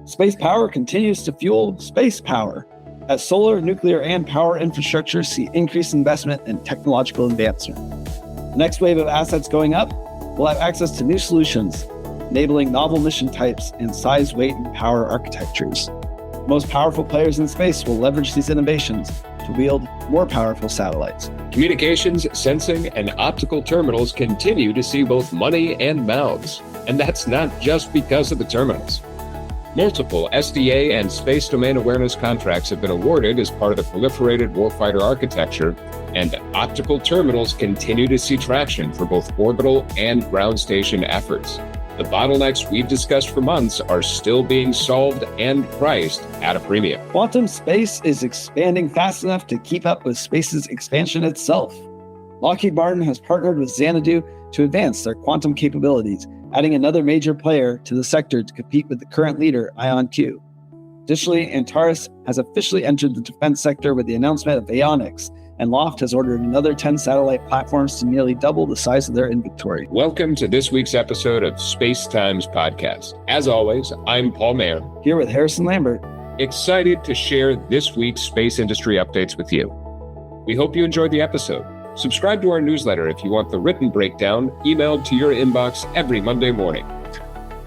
Space power continues to fuel space power as solar, nuclear, and power infrastructure see increased investment and technological advancement. The next wave of assets going up will have access to new solutions, enabling novel mission types and size, weight, and power architectures. The most powerful players in space will leverage these innovations to wield more powerful satellites. Communications, sensing, and optical terminals continue to see both money and mouths. And that's not just because of the terminals. Multiple SDA and space domain awareness contracts have been awarded as part of the proliferated warfighter architecture, and optical terminals continue to see traction for both orbital and ground station efforts. The bottlenecks we've discussed for months are still being solved and priced at a premium. Quantum space is expanding fast enough to keep up with space's expansion itself. Lockheed Martin has partnered with Xanadu to advance their quantum capabilities, adding another major player to the sector to compete with the current leader, IonQ. Additionally, Antares has officially entered the defense sector with the announcement of Aionix, and Loft has ordered another 10 satellite platforms to nearly double the size of their inventory. Welcome to this week's episode of Space Times Podcast. As always, I'm Paul Mayer, here with Harrison Lambert. Excited to share this week's space industry updates with you. We hope you enjoyed the episode. Subscribe to our newsletter if you want the written breakdown emailed to your inbox every Monday morning.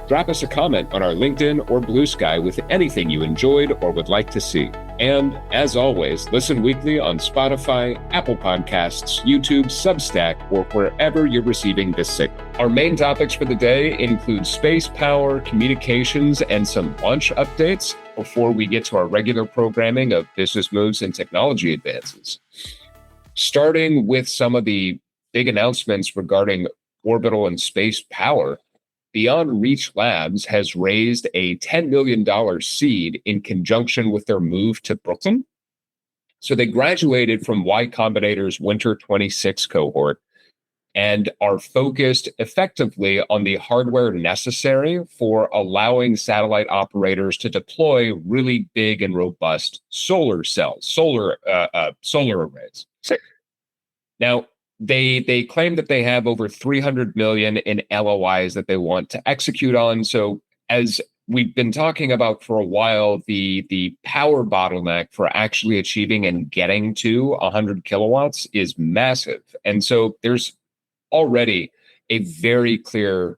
Drop us a comment on our LinkedIn or Blue Sky with anything you enjoyed or would like to see. And as always, listen weekly on Spotify, Apple Podcasts, YouTube, Substack, or wherever you're receiving this signal. Our main topics for the day include space power, communications, and some launch updates before we get to our regular programming of business moves and technology advances. Starting with some of the big announcements regarding orbital and space power, Beyond Reach Labs has raised a $10 million seed in conjunction with their move to Brooklyn. So they graduated from Y Combinator's Winter 26 cohort and are focused effectively on the hardware necessary for allowing satellite operators to deploy really big and robust solar arrays. Now, they claim that they have over 300 million in LOIs that they want to execute on. So as we've been talking about for a while, the power bottleneck for actually achieving and getting to 100 kilowatts is massive. And so there's already a very clear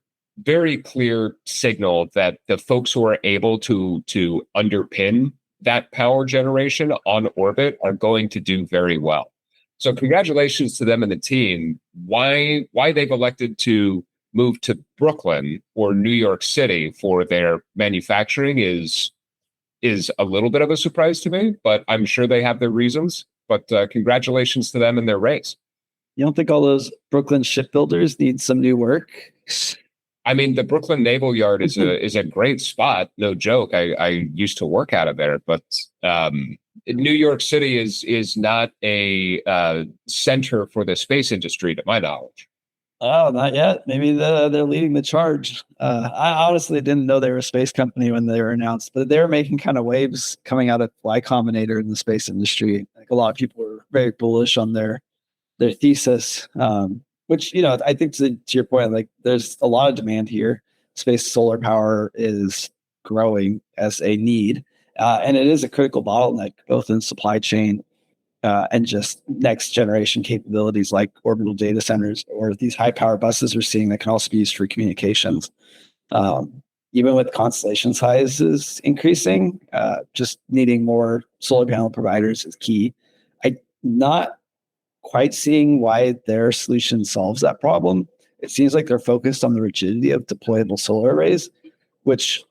signal that the folks who are able to underpin that power generation on orbit are going to do very well. So congratulations to them and the team. Why they've elected to move to Brooklyn or New York City for their manufacturing is a little bit of a surprise to me, but I'm sure they have their reasons. But congratulations to them and their race. You don't think all those Brooklyn shipbuilders need some new work? I mean, the Brooklyn Naval Yard is a great spot. No joke. I used to work out of there, but New York City is not a center for the space industry, to my knowledge. Oh, not yet. Maybe they're leading the charge. I honestly didn't know they were a space company when they were announced, but they're making kind of waves coming out of Y Combinator in the space industry. Like a lot of people were very bullish on their thesis, which, I think to your point, like there's a lot of demand here. Space solar power is growing as a need. And it is a critical bottleneck, both in supply chain and just next generation capabilities like orbital data centers or these high power buses we're seeing that can also be used for communications. Even with constellation sizes increasing, just needing more solar panel providers is key. I'm not quite seeing why their solution solves that problem. It seems like they're focused on the rigidity of deployable solar arrays, which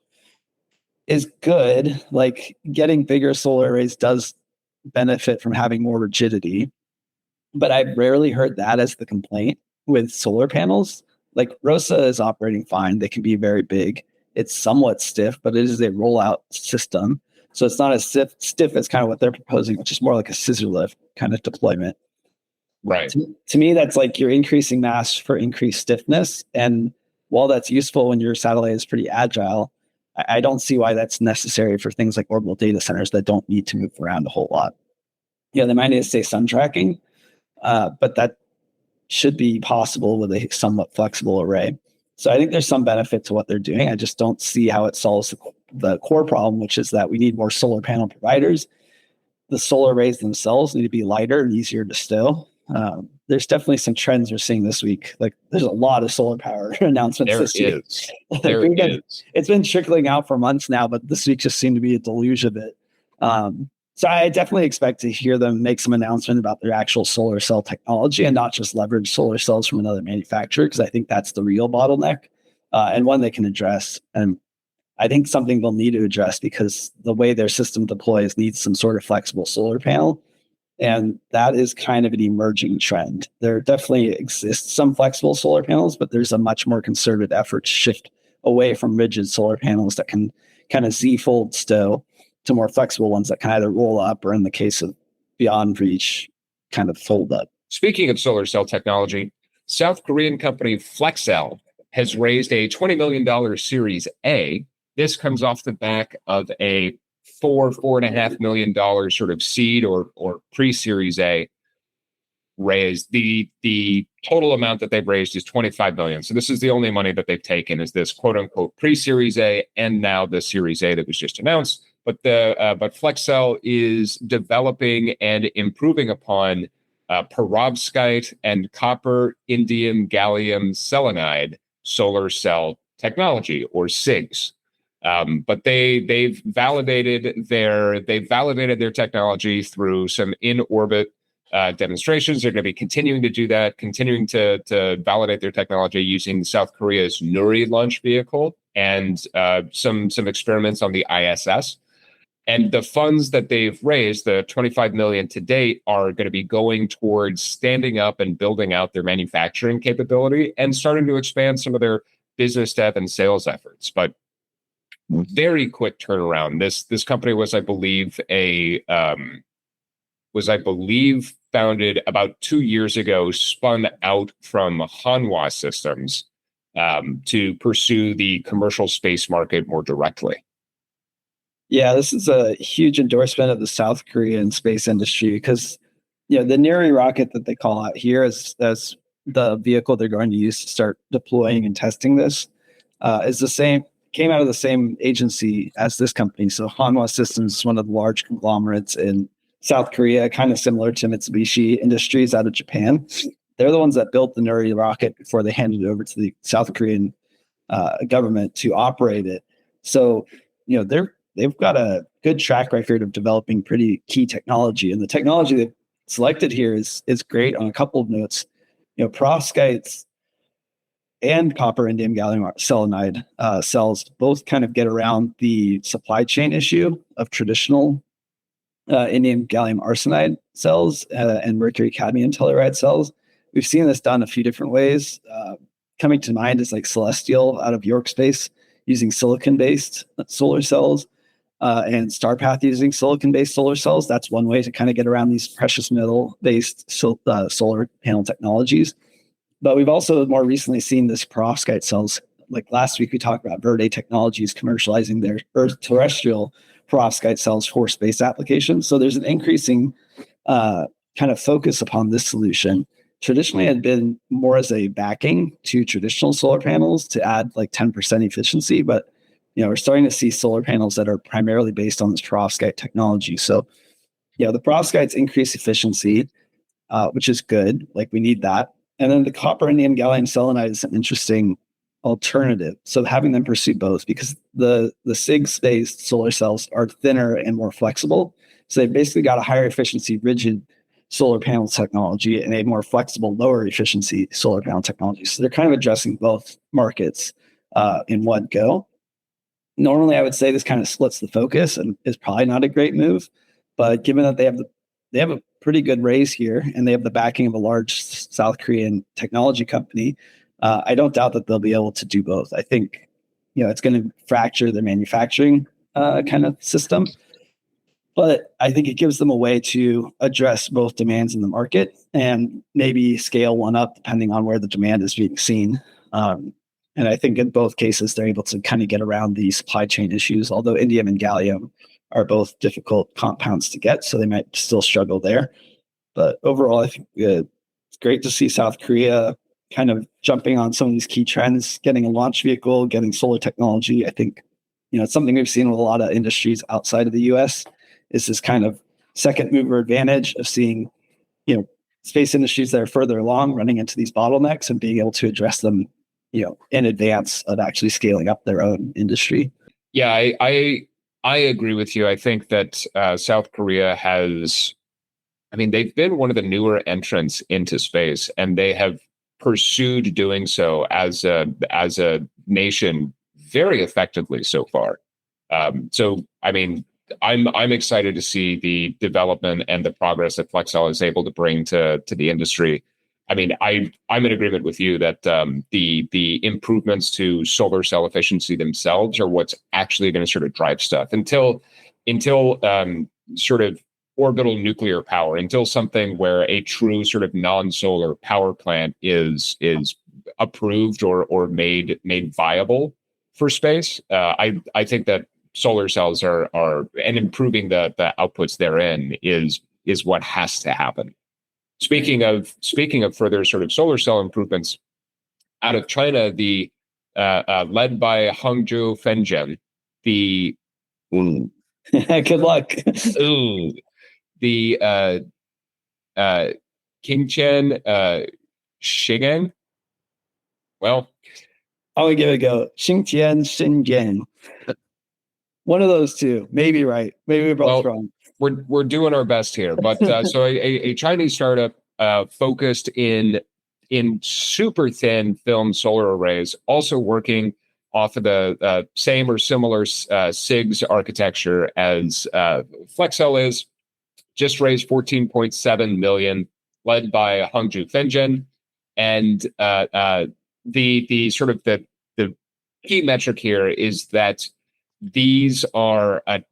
is good. Like getting bigger solar arrays does benefit from having more rigidity, but I've rarely heard that as the complaint with solar panels. Like ROSA is operating fine. They can be very big. It's somewhat stiff, but it is a rollout system. So it's not as stiff as kind of what they're proposing, which is more like a scissor lift kind of deployment. Right. To me, that's like you're increasing mass for increased stiffness. And while that's useful when your satellite is pretty agile, I don't see why that's necessary for things like orbital data centers that don't need to move around a whole lot. They might need to stay sun tracking, but that should be possible with a somewhat flexible array. So I think there's some benefit to what they're doing. I just don't see how it solves the core problem, which is that we need more solar panel providers. The solar arrays themselves need to be lighter and easier to stow. There's definitely some trends we're seeing this week. Like there's a lot of solar power announcements this week. It's been trickling out for months now, but this week just seemed to be a deluge of it. So I definitely expect to hear them make some announcement about their actual solar cell technology and not just leverage solar cells from another manufacturer, because I think that's the real bottleneck and one they can address. And I think something they'll need to address because the way their system deploys needs some sort of flexible solar panel. And that is kind of an emerging trend. There definitely exists some flexible solar panels, but there's a much more concerted effort to shift away from rigid solar panels that can kind of Z-fold stow to more flexible ones that can either roll up or, in the case of Beyond Reach, kind of fold up. Speaking of solar cell technology, South Korean company Flexcell has raised a $20 million Series A. This comes off the back of a $4.5 million sort of seed or pre-Series A raised. The total amount that they've raised is $25 million. So this is the only money that they've taken, is this quote unquote pre-Series A and now the Series A that was just announced. But Flexcell is developing and improving upon perovskite and copper indium gallium selenide solar cell technology, or SIGS. But they've validated their technology through some in-orbit demonstrations. They're going to be continuing to do that, continuing to validate their technology using South Korea's Nuri launch vehicle and some experiments on the ISS. And the funds that they've raised, the $25 million to date, are going to be going towards standing up and building out their manufacturing capability and starting to expand some of their business dev and sales efforts. But very quick turnaround. This company was, I believe, founded about 2 years ago, spun out from Hanwha Systems to pursue the commercial space market more directly. Yeah, this is a huge endorsement of the South Korean space industry because, the Nuri rocket that they call out here as the vehicle they're going to use to start deploying and testing this is the same. Came out of the same agency as this company. So Hanwha Systems is one of the large conglomerates in South Korea, kind of similar to Mitsubishi Industries out of Japan. They're the ones that built the Nuri rocket before they handed it over to the South Korean government to operate it. So, they've got a good track record of developing pretty key technology. And the technology they've selected here is great on a couple of notes. Perovskites and copper indium gallium selenide cells both kind of get around the supply chain issue of traditional indium gallium arsenide cells and mercury cadmium telluride cells. We've seen this done a few different ways. Coming to mind is like Celestial out of York Space using silicon-based solar cells and StarPath using silicon-based solar cells. That's one way to kind of get around these precious metal-based solar panel technologies. But we've also more recently seen this perovskite cells. Like last week, we talked about Verde Technologies commercializing their Earth terrestrial perovskite cells for space applications. So there's an increasing kind of focus upon this solution. Traditionally, it had been more as a backing to traditional solar panels to add like 10% efficiency. But, we're starting to see solar panels that are primarily based on this perovskite technology. So, the perovskites increase efficiency, which is good. Like we need that. And then the copper indium gallium selenide is an interesting alternative. So having them pursue both, because the SIGS-based solar cells are thinner and more flexible. So they've basically got a higher efficiency rigid solar panel technology and a more flexible, lower efficiency solar panel technology. So they're kind of addressing both markets in one go. Normally, I would say this kind of splits the focus and is probably not a great move. But given that they have a pretty good raise here and they have the backing of a large South Korean technology company, I don't doubt that they'll be able to do both. I think, it's going to fracture the manufacturing kind of system. But I think it gives them a way to address both demands in the market and maybe scale one up depending on where the demand is being seen. And I think in both cases, they're able to kind of get around the supply chain issues, although indium and gallium are both difficult compounds to get, so they might still struggle there. But overall, I think it's great to see South Korea kind of jumping on some of these key trends, getting a launch vehicle, getting solar technology. I think It's something we've seen with a lot of industries outside of the US, is this kind of second mover advantage of seeing, space industries that are further along running into these bottlenecks and being able to address them, in advance of actually scaling up their own industry. Yeah, I agree with you. I think that South Korea they've been one of the newer entrants into space, and they have pursued doing so as a nation very effectively so far. I'm excited to see the development and the progress that Flexcel is able to bring to the industry. I'm in agreement with you that the improvements to solar cell efficiency themselves are what's actually going to sort of drive stuff until sort of orbital nuclear power, until something where a true sort of non-solar power plant is approved or made viable for space. I think that solar cells are and improving the outputs therein is what has to happen. Speaking of further sort of solar cell improvements out of China, the led by Hangzhou Fengyun, the good luck. The Qingtian Shigang. Well, I would give it a go. Xingtian Shenzhen. One of those two, maybe right. Maybe we're both wrong. We're doing our best here, but so a Chinese startup focused in super thin film solar arrays, also working off of the same or similar SIGS architecture as Flexcel is, just raised 14.7 million, led by Hangzhou Fengyun, and the sort of the key metric here is that these are a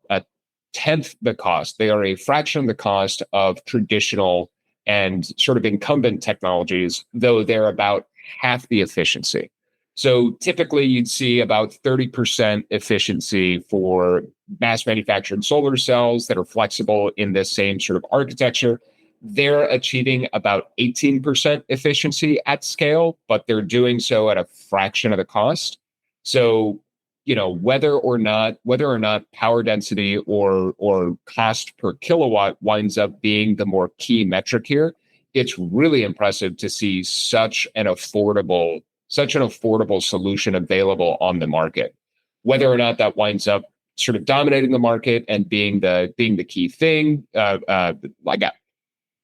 tenth the cost. They are a fraction of the cost of traditional and sort of incumbent technologies, though they're about half the efficiency. So typically you'd see about 30% efficiency for mass manufactured solar cells that are flexible in this same sort of architecture. They're achieving about 18% efficiency at scale, but they're doing so at a fraction of the cost. So, whether or not power density or cost per kilowatt winds up being the more key metric here, it's really impressive to see such an affordable solution available on the market. Whether or not that winds up sort of dominating the market and being the key thing,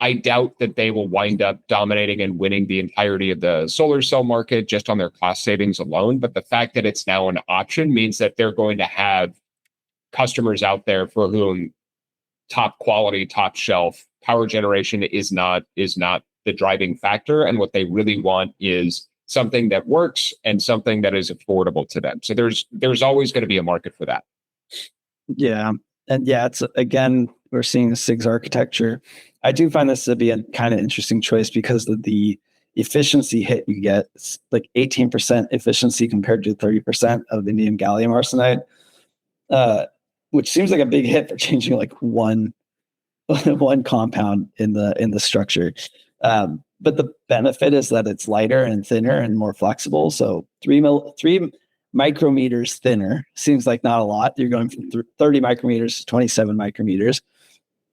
I doubt that they will wind up dominating and winning the entirety of the solar cell market just on their cost savings alone. But the fact that it's now an option means that they're going to have customers out there for whom top quality, top shelf power generation is not the driving factor. And what they really want is something that works and something that is affordable to them. So there's always going to be a market for that. Yeah. And yeah, it's again, we're seeing the SIGS architecture. I do find this to be a kind of interesting choice because of the efficiency hit you get. It's like 18% efficiency compared to 30% of indium gallium arsenide, which seems like a big hit for changing like one compound in the structure. But the benefit is that it's lighter and thinner and more flexible. So 3 micrometers thinner seems like not a lot. You're going from 30 micrometers to 27 micrometers.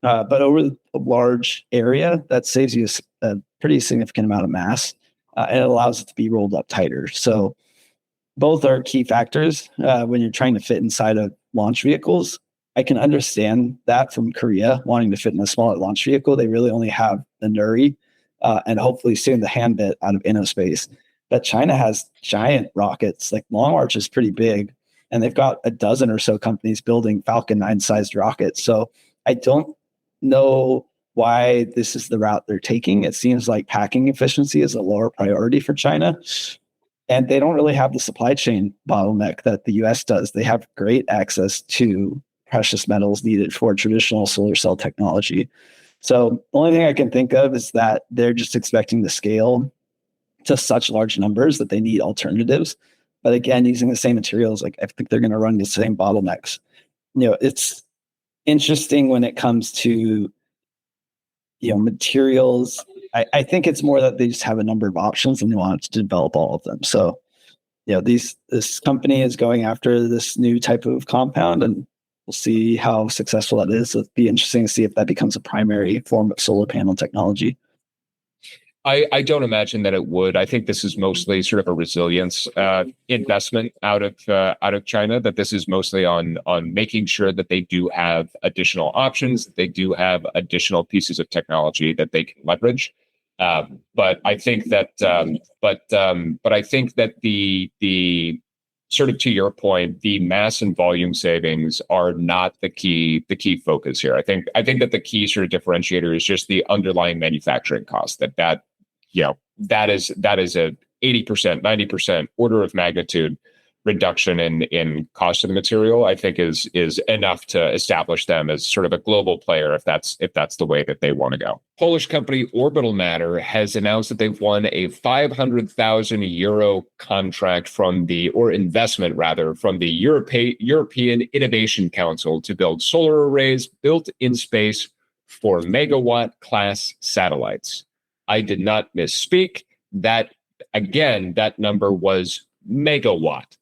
But over a large area, that saves you a pretty significant amount of mass, and it allows it to be rolled up tighter. So both are key factors when you're trying to fit inside of launch vehicles. I can understand that from Korea wanting to fit in a smaller launch vehicle. They really only have the Nuri and hopefully soon the Hanbit out of InnoSpace. But China has giant rockets. Like Long March is pretty big, and they've got a dozen or so companies building Falcon 9 sized rockets. So I don't know why this is the route they're taking. It seems like packing efficiency is a lower priority for China. And they don't really have the supply chain bottleneck that the US does. They have great access to precious metals needed for traditional solar cell technology. So the only thing I can think of is that they're just expecting to scale to such large numbers that they need alternatives. But again, using the same materials, like I think they're going to run the same bottlenecks. It's interesting when it comes to materials. I think it's more that they just have a number of options and they want to develop all of them. So this company is going after this new type of compound, and we'll see how successful that is. It'll be interesting to see if that becomes a primary form of solar panel technology. I don't imagine that it would. I think this is mostly sort of a resilience investment out of China. That this is mostly on making sure that they do have additional options, that they do have additional pieces of technology that they can leverage. But I think that, but I think that the sort of, to your point, the mass and volume savings are not the key focus here. I think that the key sort of differentiator is just the underlying manufacturing cost. That is a 80%, 90% order of magnitude reduction in cost of the material. I think is enough to establish them as sort of a global player if that's the way that they want to go. Polish company Orbital Matter has announced that they've won a 500,000 euro contract investment from the European Innovation Council to build solar arrays built in space for megawatt class satellites. I did not misspeak. That number was megawatt,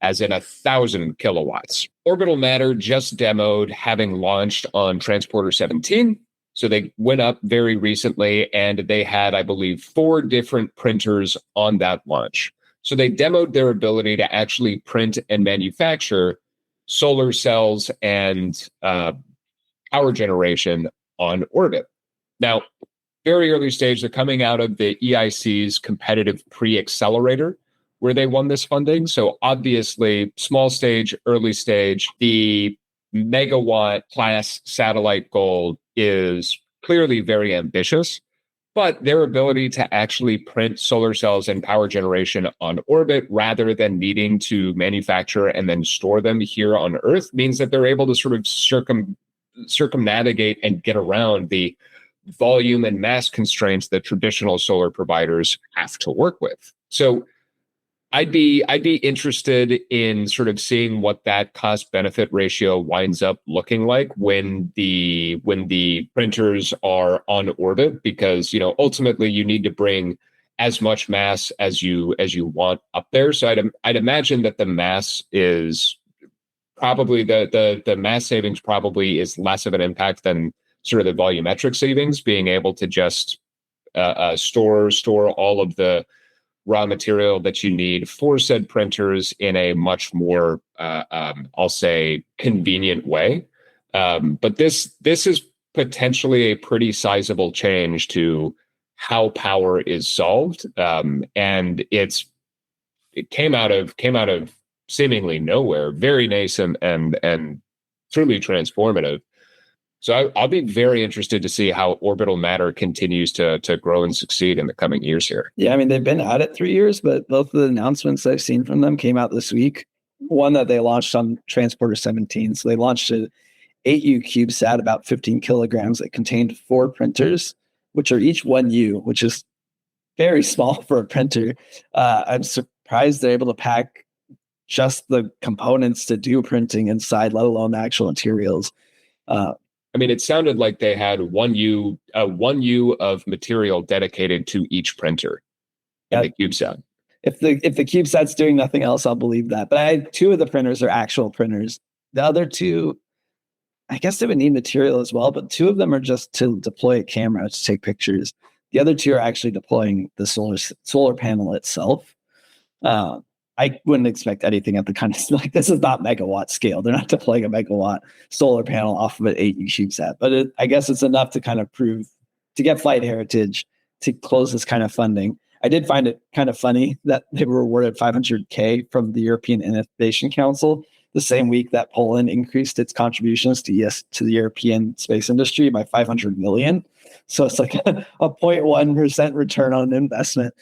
as in 1,000 kilowatts. Orbital Matter just demoed having launched on Transporter 17. So they went up very recently, and they had, I believe, 4 different printers on that launch. So they demoed their ability to actually print and manufacture solar cells and power generation on orbit. Now, very early stage, they're coming out of the EIC's competitive pre-accelerator, where they won this funding. So obviously, small stage, early stage, the megawatt class satellite goal is clearly very ambitious, but their ability to actually print solar cells and power generation on orbit rather than needing to manufacture and then store them here on Earth means that they're able to sort of circumnavigate and get around the volume and mass constraints that traditional solar providers have to work with. So I'd be interested in sort of seeing what that cost benefit ratio winds up looking like when the printers are on orbit, because ultimately you need to bring as much mass as you want up there. So I'd imagine that the mass is probably the mass savings probably is less of an impact than sort of the volumetric savings, being able to just store all of the raw material that you need for said printers in a much more, I'll say, convenient way. But this is potentially a pretty sizable change to how power is solved, and it came out of seemingly nowhere, very nascent and truly transformative. So I'll be very interested to see how Orbital Matter continues to grow and succeed in the coming years here. Yeah, I mean, they've been at it 3 years, but both of the announcements I've seen from them came out this week. One that they launched on Transporter 17. So they launched an 8U CubeSat, about 15 kilograms, that contained 4 printers, which are each 1U, which is very small for a printer. I'm surprised they're able to pack just the components to do printing inside, let alone the actual materials. I mean, it sounded like they had 1U of material dedicated to each printer in the CubeSat. If the CubeSat's doing nothing else, I'll believe that. But 2 of the printers are actual printers. The other 2, I guess they would need material as well, but 2 of them are just to deploy a camera to take pictures. The other 2 are actually deploying the solar panel itself. I wouldn't expect anything at the kind of, like, this is not megawatt scale. They're not deploying a megawatt solar panel off of an 8U CubeSat, but I guess it's enough to kind of prove, to get flight heritage, to close this kind of funding. I did find it kind of funny that they were awarded $500K from the European Innovation Council the same week that Poland increased its contributions to the European space industry by 500 million. So it's like a 0.1% return on investment.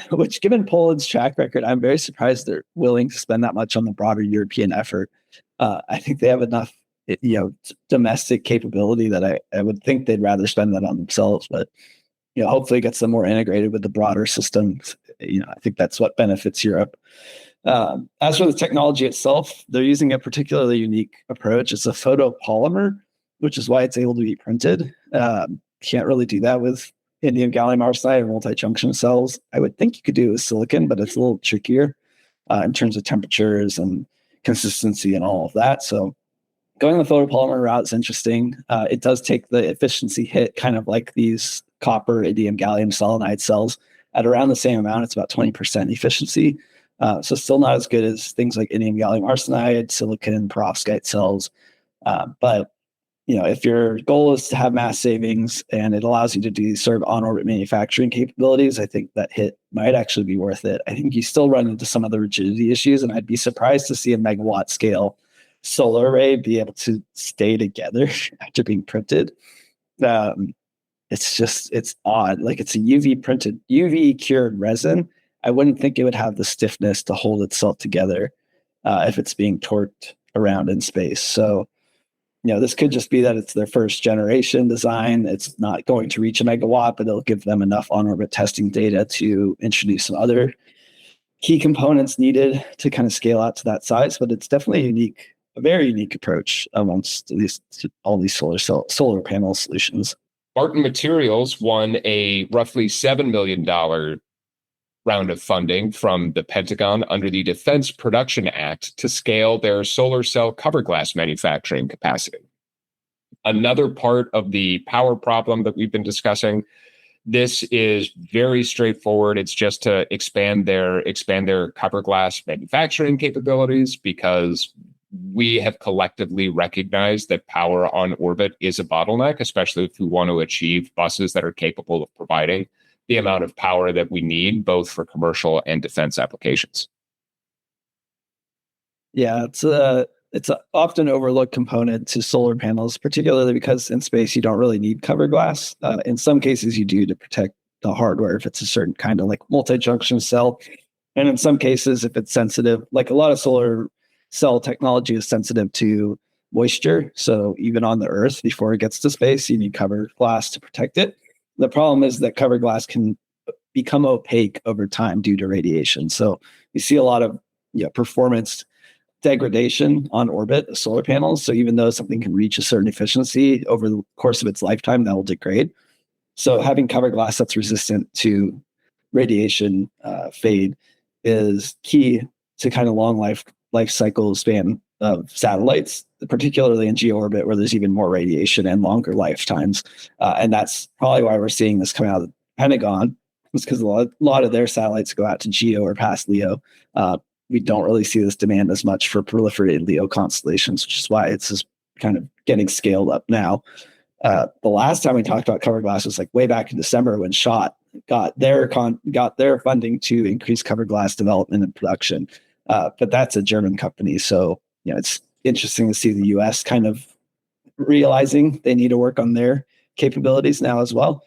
Which, given Poland's track record, I'm very surprised they're willing to spend that much on the broader European effort. I think they have enough, domestic capability that I would think they'd rather spend that on themselves. But hopefully, it gets them more integrated with the broader systems. I think that's what benefits Europe. As for the technology itself, they're using a particularly unique approach. It's a photopolymer, which is why it's able to be printed. Can't really do that with indium gallium arsenide or multi-junction cells. I would think you could do it with silicon, but it's a little trickier in terms of temperatures and consistency and all of that. So going the photopolymer route is interesting. It does take the efficiency hit, kind of like these copper, indium, gallium selenide cells at around the same amount. It's about 20% efficiency. So still not as good as things like indium gallium arsenide, silicon, perovskite cells. But if your goal is to have mass savings and it allows you to do sort of on-orbit manufacturing capabilities, I think that hit might actually be worth it. I think you still run into some of the rigidity issues, and I'd be surprised to see a megawatt scale solar array be able to stay together after being printed. It's odd. Like, it's a UV cured resin. I wouldn't think it would have the stiffness to hold itself together if it's being torqued around in space. So, this could just be that it's their first generation design. It's not going to reach a megawatt, but it'll give them enough on-orbit testing data to introduce some other key components needed to kind of scale out to that size. But it's definitely a very unique approach amongst all these solar panel solutions. Barton Materials won a roughly $7 million round of funding from the Pentagon under the Defense Production Act to scale their solar cell cover glass manufacturing capacity. Another part of the power problem that we've been discussing, this is very straightforward. It's just to expand their cover glass manufacturing capabilities, because we have collectively recognized that power on orbit is a bottleneck, especially if we want to achieve buses that are capable of providing the amount of power that we need, both for commercial and defense applications. Yeah, it's an often overlooked component to solar panels, particularly because in space you don't really need cover glass. In some cases you do to protect the hardware if it's a certain kind of like multi-junction cell. And in some cases, if it's sensitive, like a lot of solar cell technology is sensitive to moisture. So even on the Earth, before it gets to space, you need cover glass to protect it. The problem is that cover glass can become opaque over time due to radiation. So you see a lot of performance degradation on orbit of solar panels. So even though something can reach a certain efficiency over the course of its lifetime, that will degrade. So having cover glass that's resistant to radiation fade is key to kind of long life cycle span of satellites, particularly in geo orbit, where there's even more radiation and longer lifetimes. And that's probably why we're seeing this come out of the Pentagon. It's because a lot of their satellites go out to geo or past LEO. We don't really see this demand as much for proliferated LEO constellations, which is why it's just kind of getting scaled up now. The last time we talked about cover glass was like way back in December, when SCHOTT got their funding to increase cover glass development and production. But that's a German company. So, it's interesting to see the US kind of realizing they need to work on their capabilities now as well.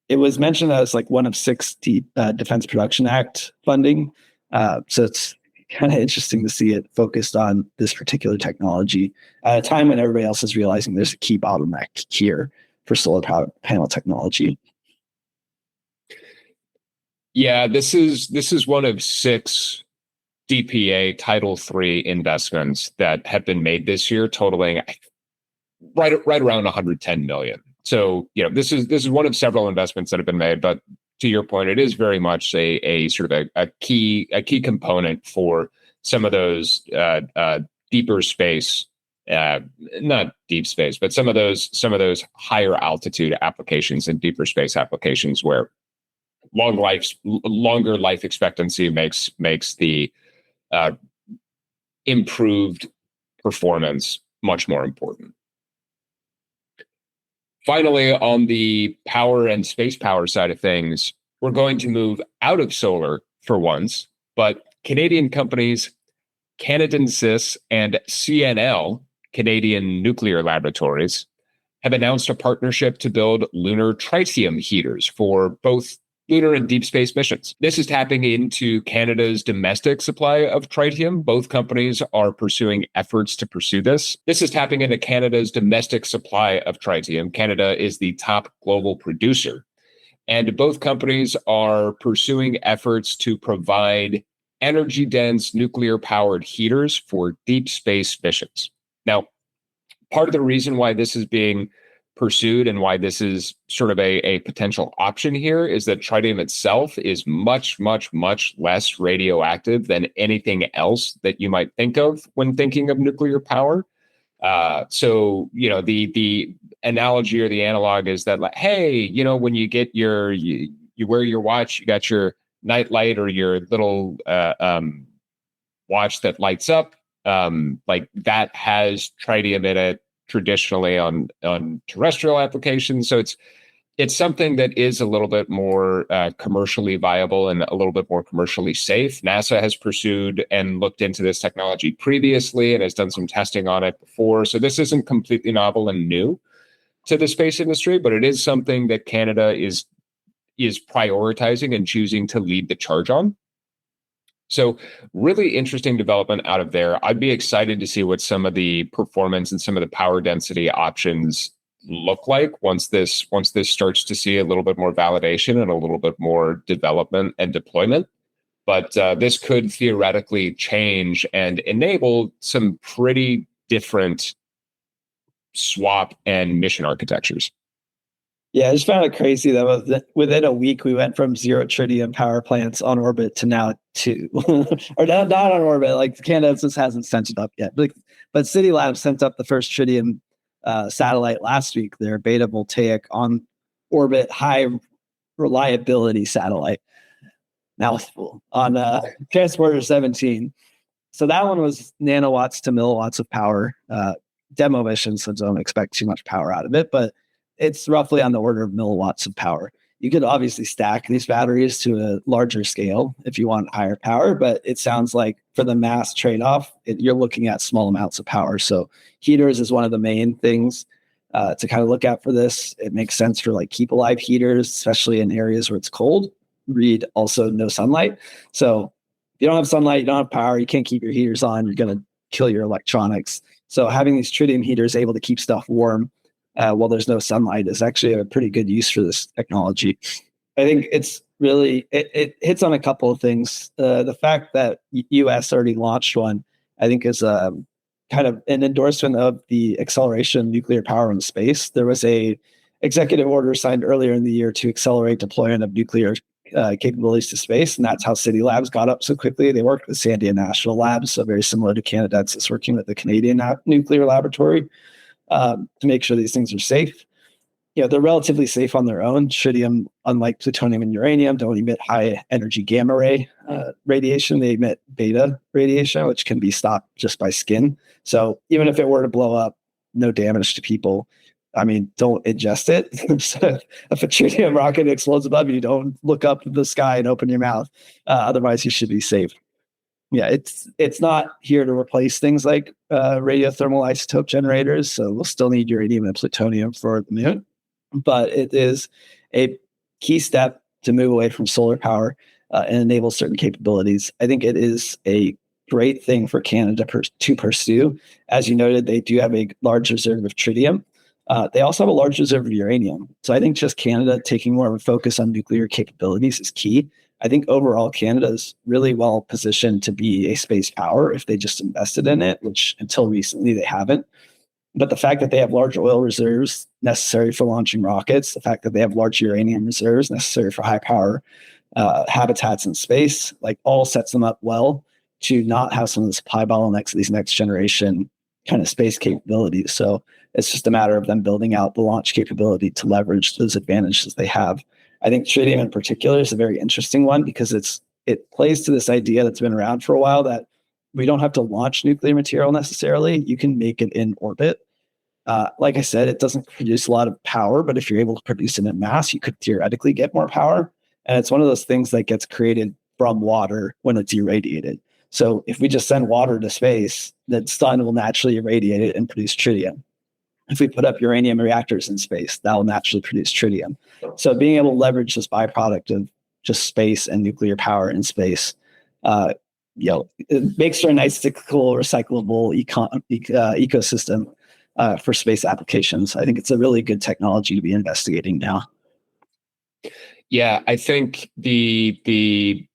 It was mentioned as like one of 6 Defense Production Act funding. So it's kind of interesting to see it focused on this particular technology at a time when everybody else is realizing there's a key bottleneck here for solar panel technology. Yeah, this is one of 6 DPA Title III investments that have been made this year, totaling right around 110 million. So, this is one of several investments that have been made. But to your point, it is very much a sort of a key component for some of those deeper space, not deep space, but some of those higher altitude applications and deeper space applications where longer life expectancy makes the improved performance much more important. Finally, on the power and space power side of things, we're going to move out of solar for once, but Canadian companies Canadensis and CNL, Canadian Nuclear Laboratories, have announced a partnership to build lunar tritium heaters for both lunar and deep space missions. This is tapping into Canada's domestic supply of tritium. Both companies are pursuing efforts to pursue this. This is tapping into Canada's domestic supply of tritium. Canada is the top global producer. And both companies are pursuing efforts to provide energy-dense nuclear-powered heaters for deep space missions. Now, part of the reason why this is being pursued and why this is sort of a potential option here is that tritium itself is much, much, much less radioactive than anything else that you might think of when thinking of nuclear power. So, the analogy or the analog is that, like, hey, when you get you wear your watch, you got your night light or your little watch that lights up, like that has tritium in it traditionally on terrestrial applications. So it's something that is a little bit more commercially viable and a little bit more commercially safe. NASA has pursued and looked into this technology previously and has done some testing on it before. So this isn't completely novel and new to the space industry, but it is something that Canada is prioritizing and choosing to lead the charge on. So really interesting development out of there. I'd be excited to see what some of the performance and some of the power density options look like once this starts to see a little bit more validation and a little bit more development and deployment. But this could theoretically change and enable some pretty different swap and mission architectures. Yeah, I just found it crazy that within a week we went from 0 tritium power plants on orbit to now 2, or not on orbit. Like Canada just hasn't sent it up yet, but City Labs sent up the first tritium satellite last week. Their Beta Voltaic on orbit high reliability satellite. Mouthful on Transporter 17. So that one was nanowatts to milliwatts of power. Demo mission, so don't expect too much power out of it, but it's roughly on the order of milliwatts of power. You could obviously stack these batteries to a larger scale if you want higher power, but it sounds like for the mass trade-off, you're looking at small amounts of power. So heaters is one of the main things to kind of look at for this. It makes sense for like keep alive heaters, especially in areas where it's cold. Read also no sunlight. So if you don't have sunlight, you don't have power, you can't keep your heaters on, you're going to kill your electronics. So having these tritium heaters able to keep stuff warm while there's no sunlight is actually a pretty good use for this technology. I think it's really, it hits on a couple of things. The fact that US already launched one, I think is kind of an endorsement of the acceleration of nuclear power in space. There was a executive order signed earlier in the year to accelerate deployment of nuclear capabilities to space, and that's how City Labs got up so quickly. They worked with Sandia National Labs, so very similar to Canada. It's working with the Canadian Nuclear Laboratory to make sure these things are safe. They're relatively safe on their own. Tritium, unlike plutonium and uranium, don't emit high energy gamma ray radiation. They emit beta radiation, which can be stopped just by skin. So even if it were to blow up, no damage to people. I mean, don't ingest it. So if a tritium rocket explodes above you, don't look up to the sky and open your mouth. Otherwise, you should be safe. Yeah, it's not here to replace things like radiothermal isotope generators. So we'll still need uranium and plutonium for the moon. But it is a key step to move away from solar power and enable certain capabilities. I think it is a great thing for Canada to pursue. As you noted, they do have a large reserve of tritium. They also have a large reserve of uranium. So I think just Canada taking more of a focus on nuclear capabilities is key. I think overall Canada is really well positioned to be a space power if they just invested in it, which until recently they haven't. But the fact that they have large oil reserves necessary for launching rockets, the fact that they have large uranium reserves necessary for high power habitats in space, like all sets them up well to not have some of the supply bottlenecks of these next generation kind of space capabilities. So it's just a matter of them building out the launch capability to leverage those advantages they have. I think tritium in particular is a very interesting one because it plays to this idea that's been around for a while that we don't have to launch nuclear material necessarily. You can make it in orbit. Like I said, it doesn't produce a lot of power, but if you're able to produce it in mass, you could theoretically get more power. And it's one of those things that gets created from water when it's irradiated. So if we just send water to space, the sun will naturally irradiate it and produce tritium. If we put up uranium reactors in space, that will naturally produce tritium. So being able to leverage this byproduct of just space and nuclear power in space, it makes for a nice cyclical, recyclable ecosystem for space applications. I think it's a really good technology to be investigating now. Yeah, I think the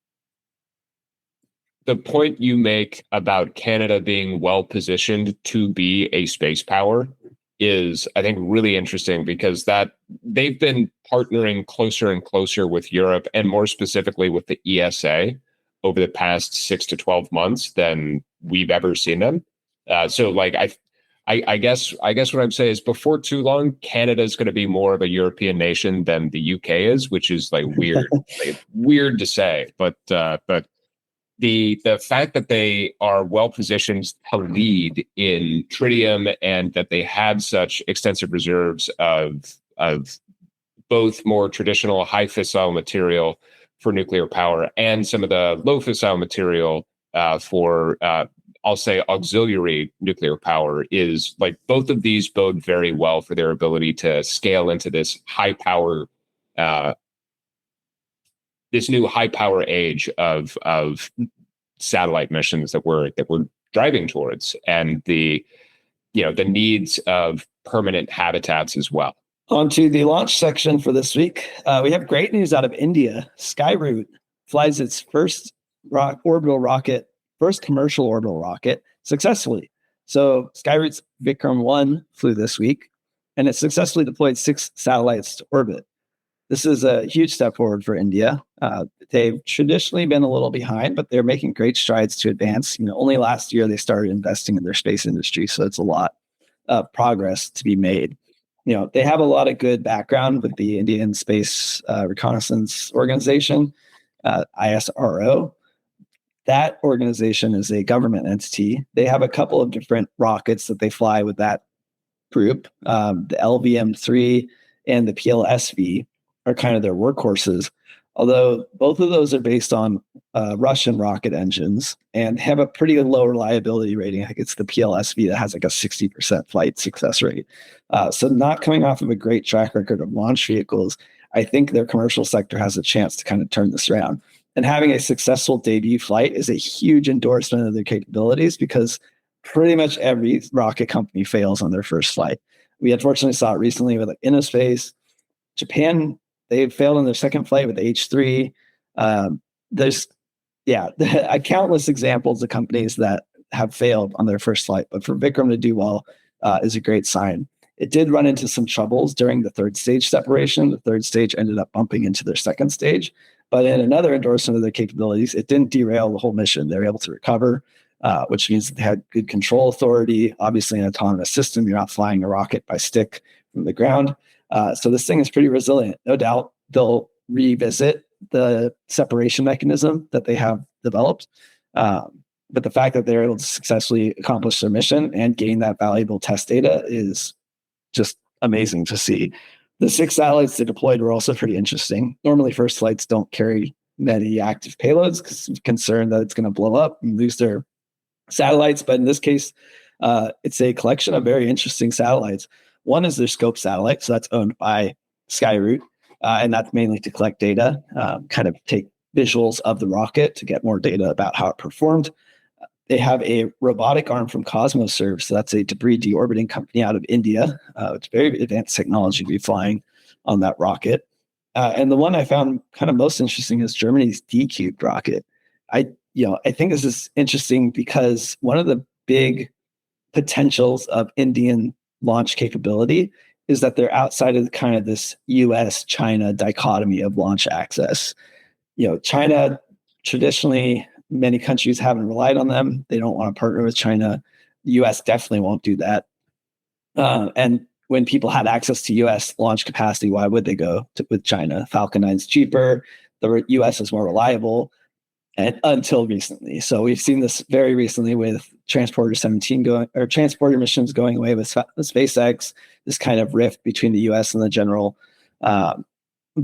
point you make about Canada being well positioned to be a space power is, I think, really interesting because that they've been partnering closer and closer with Europe and more specifically with the ESA over the past 6 to 12 months than we've ever seen them. So like I guess what I'm saying is before too long, Canada is going to be more of a European nation than the UK is, which is like weird, weird to say, but the fact that they are well positioned to lead in tritium and that they have such extensive reserves of both more traditional high fissile material for nuclear power and some of the low fissile material for I'll say auxiliary nuclear power is like both of these bode very well for their ability to scale into this high power this new high power age of satellite missions that we're driving towards, and the needs of permanent habitats as well. On to the launch section for this week. We have great news out of India. Skyroot flies its first commercial orbital rocket successfully. So Skyroot's Vikram 1 flew this week, and it successfully deployed 6 satellites to orbit. This is a huge step forward for India. They've traditionally been a little behind, but they're making great strides to advance. Only last year they started investing in their space industry, so it's a lot of progress to be made. They have a lot of good background with the Indian Space Reconnaissance Organization, ISRO. That organization is a government entity. They have a couple of different rockets that they fly with that group. The LVM-3 and the PLSV are kind of their workhorses, although both of those are based on Russian rocket engines and have a pretty low reliability rating. I think it's the PLSV that has like a 60% flight success rate. So not coming off of a great track record of launch vehicles, I think their commercial sector has a chance to kind of turn this around. And having a successful debut flight is a huge endorsement of their capabilities because pretty much every rocket company fails on their first flight. We unfortunately saw it recently with like Innospace. Japan, they failed on their second flight with the H3. There's countless examples of companies that have failed on their first flight, but for Vikram to do well is a great sign. It did run into some troubles during the third stage separation. The third stage ended up bumping into their second stage, but in another endorsement of their capabilities, it didn't derail the whole mission. They were able to recover, which means that they had good control authority. Obviously, an autonomous system, you're not flying a rocket by stick from the ground. So this thing is pretty resilient. No doubt they'll revisit the separation mechanism that they have developed. But the fact that they're able to successfully accomplish their mission and gain that valuable test data is just amazing to see. The 6 satellites they deployed were also pretty interesting. Normally, first flights don't carry many active payloads because they're concerned that it's going to blow up and lose their satellites. But in this case, it's a collection of very interesting satellites. One is their Scope satellite, so that's owned by Skyroot, and that's mainly to collect data, kind of take visuals of the rocket to get more data about how it performed. They have a robotic arm from Cosmoserve, so that's a debris deorbiting company out of India. It's very advanced technology to be flying on that rocket. And the one I found kind of most interesting is Germany's D-Cubed rocket. I think this is interesting because one of the big potentials of Indian launch capability is that they're outside of kind of this US-China dichotomy of launch access. China traditionally, many countries haven't relied on them. They don't want to partner with China. The US definitely won't do that. And when people had access to US launch capacity, why would they go with China? Falcon 9 is cheaper. The US is more reliable. And until recently. So we've seen this very recently with Transporter 17 transporter missions going away with SpaceX, this kind of rift between the US and the general, the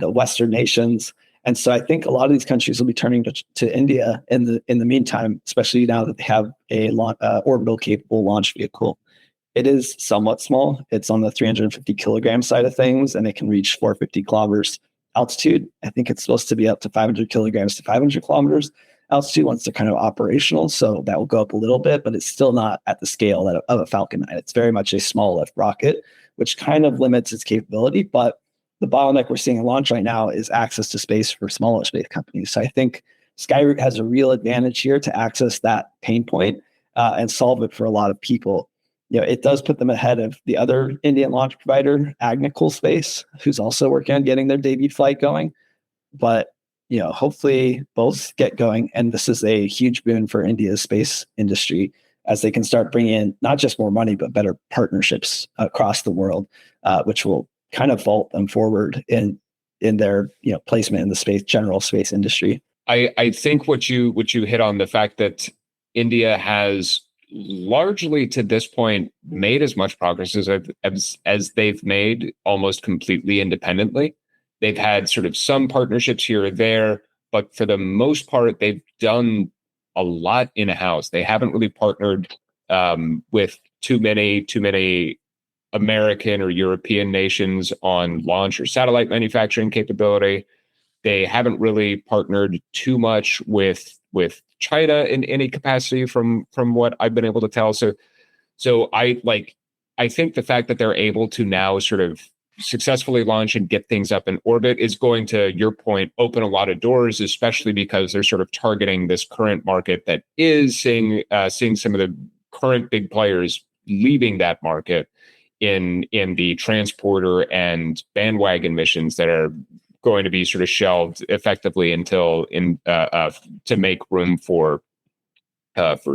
Western nations. And so I think a lot of these countries will be turning to India in the meantime, especially now that they have a orbital capable launch vehicle. It is somewhat small. It's on the 350 kilogram side of things, and it can reach 450 kilometers altitude. I think it's supposed to be up to 500 kilograms to 500 kilometers altitude once they're kind of operational. So that will go up a little bit, but it's still not at the scale of a Falcon 9. It's very much a small lift rocket, which kind of limits its capability. But the bottleneck we're seeing in launch right now is access to space for smaller space companies. So I think Skyroot has a real advantage here to access that pain point and solve it for a lot of people. it does put them ahead of the other Indian launch provider, Agnikul Space, who's also working on getting their debut flight going. But hopefully both get going, and this is a huge boon for India's space industry as they can start bringing in not just more money but better partnerships across the world, which will kind of vault them forward in their placement in the general space industry. I think what you hit on, the fact that India has largely to this point made as much progress as they've made almost completely independently. They've had sort of some partnerships here or there, but for the most part, they've done a lot in-house. They haven't really partnered with too many American or European nations on launch or satellite manufacturing capability. They haven't really partnered too much with China in any capacity from what I've been able to tell. So I think the fact that they're able to now sort of successfully launch and get things up in orbit is going to, your point, open a lot of doors, especially because they're sort of targeting this current market that is seeing some of the current big players leaving that market in the transporter and bandwagon missions that are going to be sort of shelved effectively until to make room for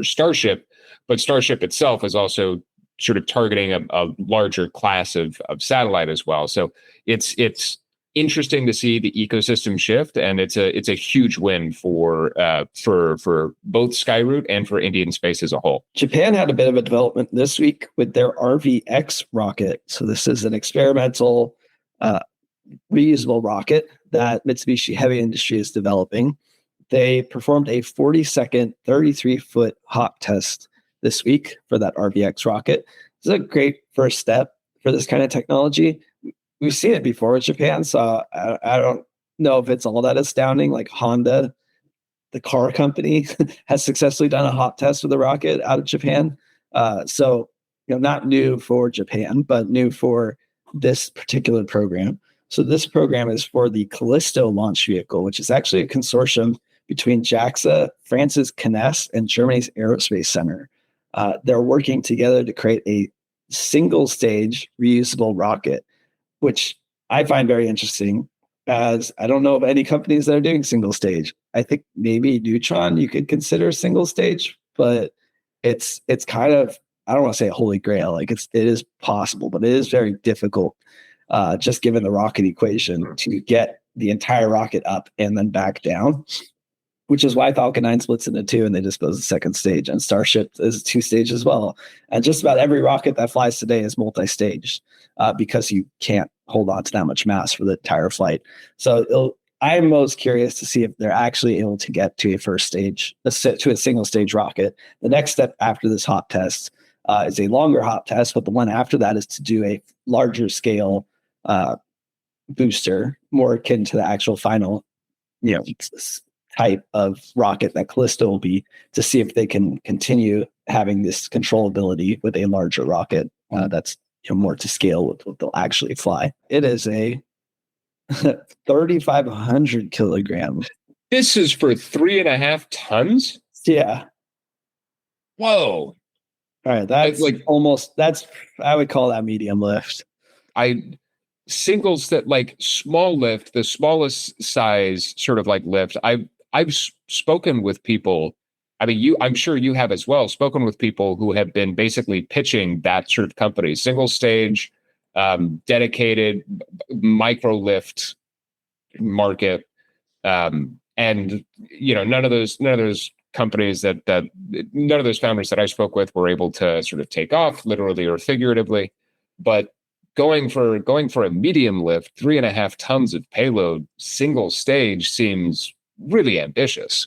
Starship. But Starship itself is also sort of targeting a larger class of satellite as well. So it's interesting to see the ecosystem shift, and it's a huge win for both Skyroot and for Indian space as a whole. Japan had a bit of a development this week with their RVX rocket. So this is an experimental reusable rocket that Mitsubishi Heavy Industry is developing. They performed a 40-second, 33-foot hot test this week for that RVX rocket. This is a great first step for this kind of technology. We've seen it before with Japan, so I don't know if it's all that astounding. Like Honda, the car company, has successfully done a hot test with a rocket out of Japan. So, not new for Japan, but new for this particular program. So this program is for the Callisto launch vehicle, which is actually a consortium between JAXA, France's CNES, and Germany's Aerospace Center. They're working together to create a single-stage reusable rocket, which I find very interesting, as I don't know of any companies that are doing single-stage. I think maybe Neutron you could consider single-stage, but it's kind of, I don't want to say a holy grail. Like it is possible, but it is very difficult, just given the rocket equation, to get the entire rocket up and then back down, which is why Falcon 9 splits into two and they dispose the second stage. And Starship is 2-stage as well. And just about every rocket that flies today is multi-staged because you can't hold on to that much mass for the entire flight. So I'm most curious to see if they're actually able to get to a first stage, to a single stage rocket. The next step after this hot test is a longer hot test, but the one after that is to do a larger scale booster, more akin to the actual final, type of rocket that Callisto will be, to see if they can continue having this controllability with a larger rocket that's more to scale with what they'll actually fly. It is a 3,500 kilograms. This is for 3.5 tons? Yeah. Whoa. All right. That's I would call that medium lift. Small lift, the smallest size sort of like lift. I've spoken with people. I mean, I'm sure you have as well, spoken with people who have been basically pitching that sort of company, single stage, dedicated micro lift market. And, none of those companies none of those founders that I spoke with were able to sort of take off, literally or figuratively. But going for a medium lift, 3.5 tons of payload, single stage, seems really ambitious.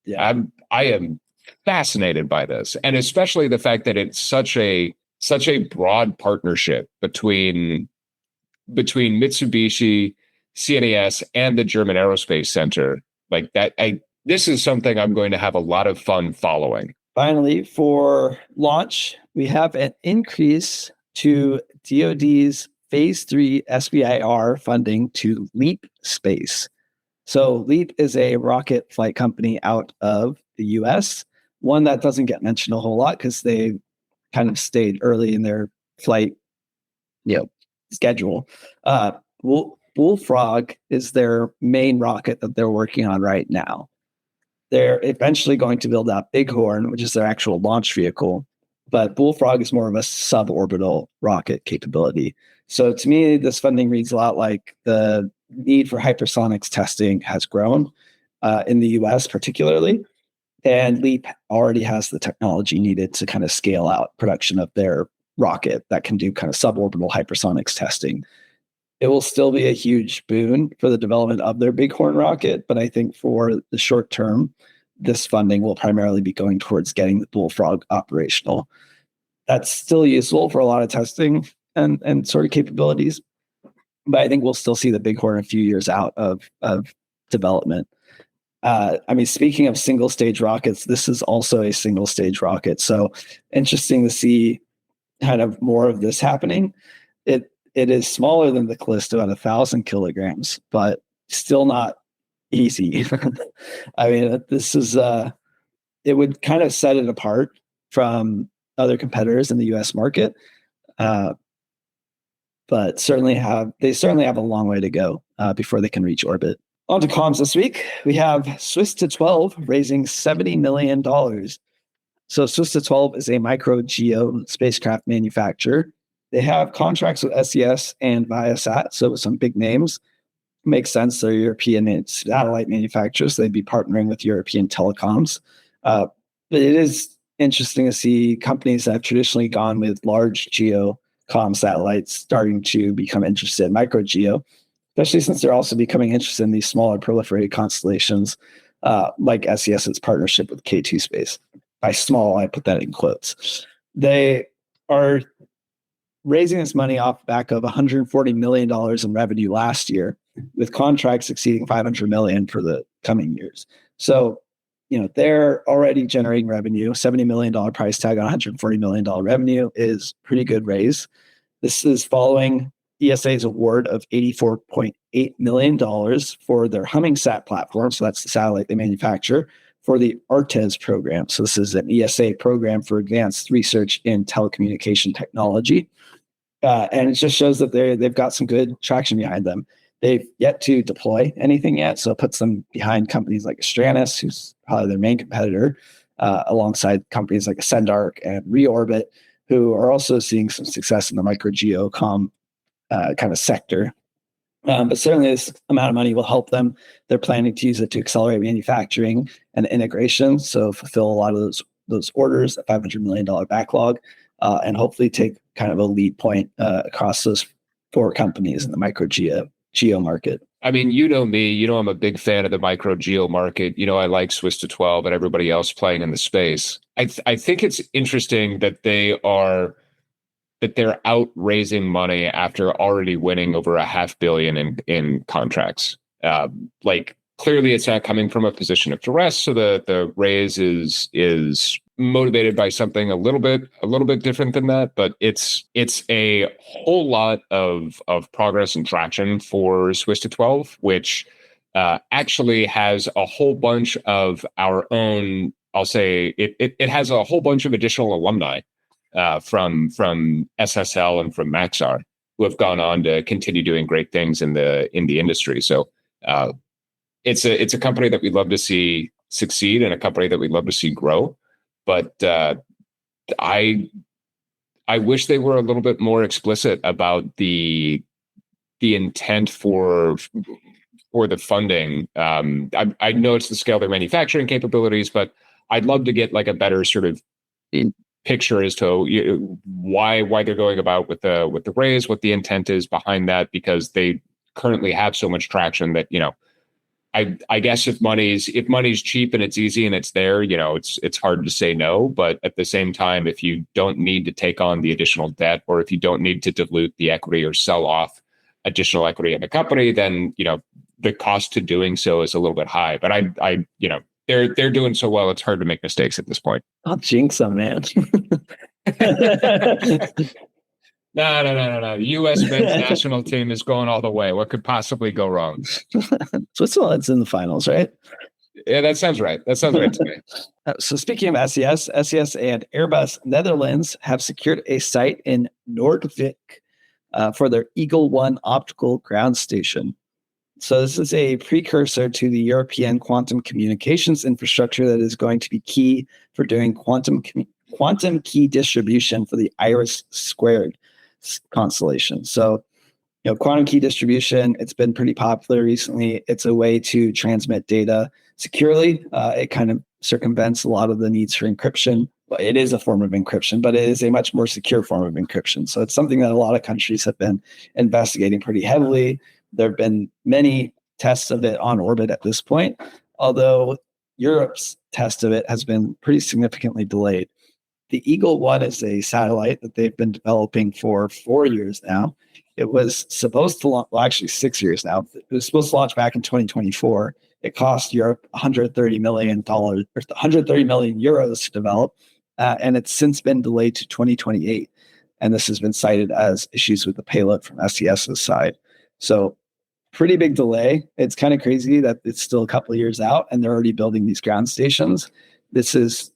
Yeah, I am fascinated by this, and especially the fact that it's such a broad partnership between Mitsubishi, CNES, and the German Aerospace Center. Like that, this is something I'm going to have a lot of fun following. Finally, for launch, we have an increase to DoD's Phase 3 SBIR funding to Leap Space. So Leap is a rocket flight company out of the US, one that doesn't get mentioned a whole lot because they kind of stayed early in their flight, schedule. Bullfrog is their main rocket that they're working on right now. They're eventually going to build out Bighorn, which is their actual launch vehicle. But Bullfrog is more of a suborbital rocket capability. So to me, this funding reads a lot like the need for hypersonics testing has grown in the US particularly. And LEAP already has the technology needed to kind of scale out production of their rocket that can do kind of suborbital hypersonics testing. It will still be a huge boon for the development of their Bighorn rocket, but I think for the short term, this funding will primarily be going towards getting the Bullfrog operational. That's still useful for a lot of testing and sort of capabilities, but I think we'll still see the Bighorn a few years out of development. Speaking of single stage rockets, this is also a single stage rocket. So interesting to see kind of more of this happening. It is smaller than the Callisto at 1,000 kilograms, but still not easy. This is it would kind of set it apart from other competitors in the U.S. market, but they certainly have a long way to go before they can reach orbit. On to comms this week, we have Swisssta12 raising $70 million. So Swisssta12 is a micro geo spacecraft manufacturer. They have contracts with SES and Viasat, so with some big names. Makes sense. They're European satellite manufacturers. They'd be partnering with European telecoms. But it is interesting to see companies that have traditionally gone with large geo comm satellites starting to become interested in micro geo, especially since they're also becoming interested in these smaller proliferated constellations, like SES's partnership with K2 Space. By small, I put that in quotes. They are raising this money off the back of $140 million in revenue last year, with contracts exceeding $500 million for the coming years. So, they're already generating revenue. $70 million price tag on $140 million revenue is pretty good raise. This is following ESA's award of $84.8 million for their HummingSat platform. So that's the satellite they manufacture for the ARTES program. So this is an ESA program for advanced research in telecommunication technology. And it just shows that they've got some good traction behind them. They've yet to deploy anything yet, so it puts them behind companies like Astranis, who's probably their main competitor, alongside companies like Ascendarc and Reorbit, who are also seeing some success in the micro geo comm kind of sector. But certainly this amount of money will help them. They're planning to use it to accelerate manufacturing and integration, so fulfill a lot of those orders, a $500 million backlog, and hopefully take kind of a lead point across those four companies in the micro geo market. I mean, you know me, I'm a big fan of the micro geo market. I like Swisssta12 and everybody else playing in the space. I think it's interesting that they're out raising money after already winning over $500 million in contracts. Clearly it's not coming from a position of duress. So the raise is motivated by something a little bit different than that, but it's a whole lot of progress and traction for Swisssta12, which actually has a whole bunch of our own. I'll say it has a whole bunch of additional alumni from SSL and from Maxar who have gone on to continue doing great things in the industry. So it's a company that we'd love to see succeed and a company that we'd love to see grow. But I wish they were a little bit more explicit about the intent for the funding. I know it's to scale their manufacturing capabilities, but I'd love to get like a better sort of picture as to why they're going about with the raise, what the intent is behind that, because they currently have so much traction that I guess if money's cheap and it's easy and it's there, it's hard to say no. But at the same time, if you don't need to take on the additional debt, or if you don't need to dilute the equity or sell off additional equity in the company, then the cost to doing so is a little bit high. But they're doing so well, it's hard to make mistakes at this point. I'll jinx them, man. No. The U.S. men's national team is going all the way. What could possibly go wrong? Switzerland's in the finals, right? Yeah, that sounds right. That sounds right to me. So speaking of SES and Airbus Netherlands have secured a site in Noordwijk for their Eagle One optical ground station. So this is a precursor to the European quantum communications infrastructure that is going to be key for doing quantum key distribution for the Iris Squared constellation. So, quantum key distribution, it's been pretty popular recently. It's a way to transmit data securely. It kind of circumvents a lot of the needs for encryption. Well, it is a form of encryption, but it is a much more secure form of encryption. So it's something that a lot of countries have been investigating pretty heavily. There have been many tests of it on orbit at this point, although Europe's test of it has been pretty significantly delayed. The Eagle One is a satellite that they've been developing for 4 years now. It was supposed to launch, well, actually 6 years now. It was supposed to launch back in 2024. It cost Europe $130 million, or 130 million euros to develop, and it's since been delayed to 2028. And this has been cited as issues with the payload from SES's side. So pretty big delay. It's kind of crazy that it's still a couple of years out and they're already building these ground stations. This is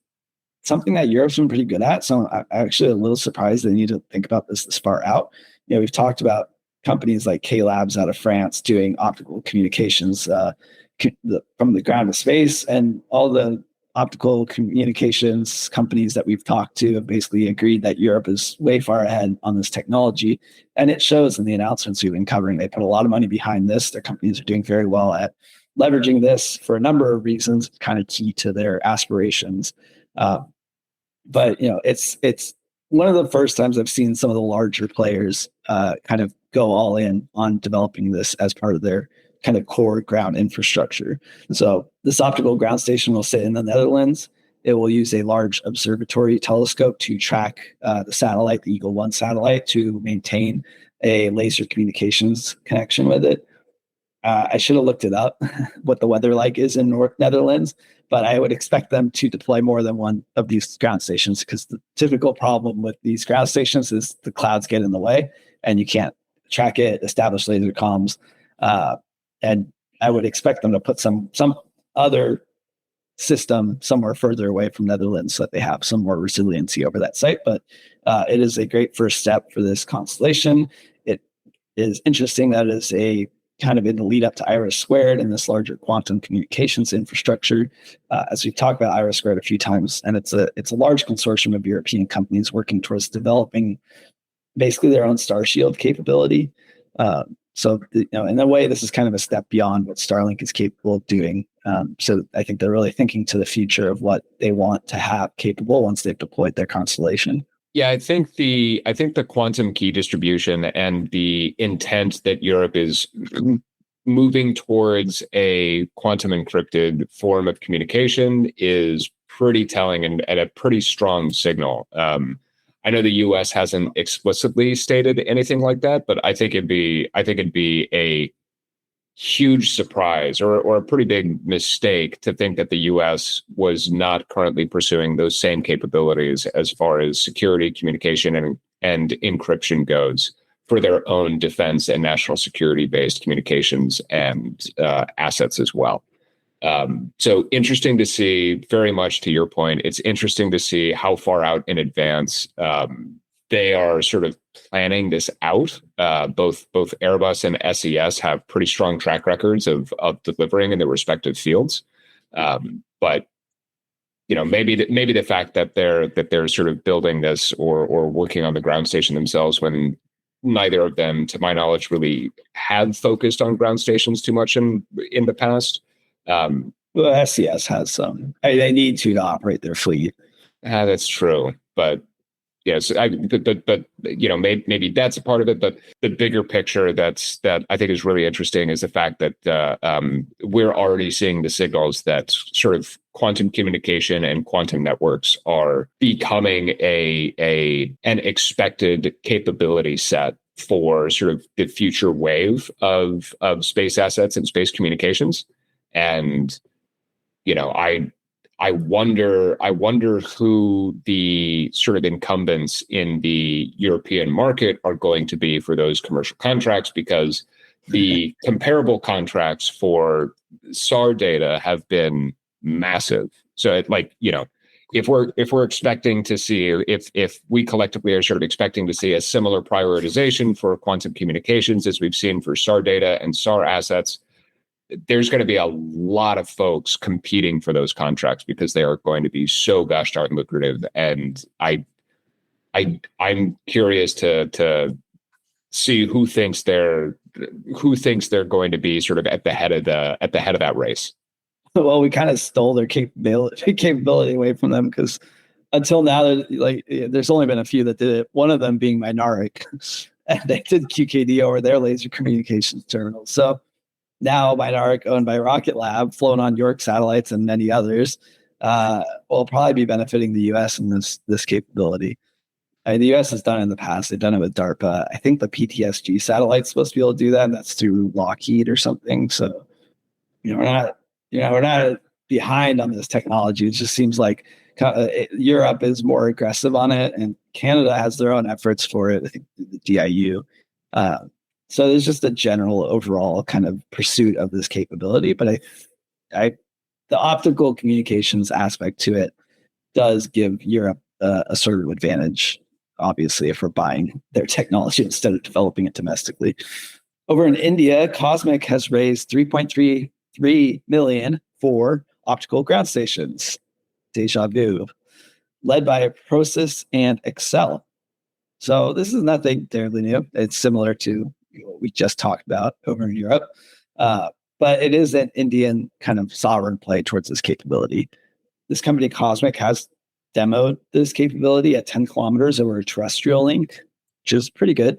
something that Europe's been pretty good at. So I'm actually a little surprised they need to think about this far out. We've talked about companies like K Labs out of France doing optical communications from the ground to space, and all the optical communications companies that we've talked to have basically agreed that Europe is way far ahead on this technology. And it shows in the announcements we've been covering. They put a lot of money behind this. Their companies are doing very well at leveraging this for a number of reasons, kind of key to their aspirations. But it's one of the first times I've seen some of the larger players kind of go all in on developing this as part of their kind of core ground infrastructure. So this optical ground station will sit in the Netherlands. It will use a large observatory telescope to track the satellite, the Eagle One satellite, to maintain a laser communications connection with it. I should have looked it up, what the weather like is in North Netherlands, but I would expect them to deploy more than one of these ground stations, because the typical problem with these ground stations is the clouds get in the way and you can't track it, establish laser comms. And I would expect them to put some other system somewhere further away from Netherlands so that they have some more resiliency over that site. But it is a great first step for this constellation. It is interesting that it is a kind of in the lead up to Iris Squared and this larger quantum communications infrastructure. As we've talked about Iris Squared a few times, and it's a large consortium of European companies working towards developing basically their own Starshield capability. So, in a way, this is kind of a step beyond what Starlink is capable of doing. So I think they're really thinking to the future of what they want to have capable once they've deployed their constellation. Yeah, I think the quantum key distribution and the intent that Europe is moving towards a quantum encrypted form of communication is pretty telling and a pretty strong signal. I know the U.S. hasn't explicitly stated anything like that, but I think it'd be a huge surprise or a pretty big mistake to think that the U.S. was not currently pursuing those same capabilities as far as security, communication, and encryption goes for their own defense and national security based communications and assets as well. So interesting to see, very much to your point, it's interesting to see how far out in advance they are sort of planning this out. Both Airbus and SES have pretty strong track records of delivering in their respective fields. But maybe the fact that they're sort of building this or working on the ground station themselves, when neither of them, to my knowledge, really have focused on ground stations too much in the past. Well, SES has some. They need to operate their fleet. That's true, but yes, but maybe that's a part of it. But the bigger picture that I think is really interesting is the fact that we're already seeing the signals that sort of quantum communication and quantum networks are becoming an expected capability set for sort of the future wave of space assets and space communications. And I wonder who the sort of incumbents in the European market are going to be for those commercial contracts, because the comparable contracts for SAR data have been massive. So if we're expecting to see, if we collectively are sort of expecting to see a similar prioritization for quantum communications as we've seen for SAR data and SAR assets, there's going to be a lot of folks competing for those contracts because they are going to be so gosh darn lucrative. And I'm curious to see who thinks they're going to be sort of at the head of that race. Well, we kind of stole their capability away from them, because until now, there's only been a few that did it. One of them being Mynaric, and they did QKD over their laser communications terminal. So now Mynaric, owned by Rocket Lab, flown on York satellites and many others, will probably be benefiting the U.S. in this capability. I mean, the U.S. has done it in the past. They've done it with DARPA. I think the PTSG satellite's supposed to be able to do that, and that's through Lockheed or something. So, we're not behind on this technology. It just seems like Europe is more aggressive on it, and Canada has their own efforts for it. I think the DIU. So there's just a general overall kind of pursuit of this capability. But the optical communications aspect to it does give Europe a sort of advantage, obviously, if we're buying their technology instead of developing it domestically. Over in India, Cosmic has raised $3.33 million for optical ground stations. Deja vu, led by Prosus and Excel. So this is nothing terribly new. It's similar to what we just talked about over in Europe, but it is an Indian kind of sovereign play towards this capability. This company, Cosmic, has demoed this capability at 10 kilometers over a terrestrial link, which is pretty good.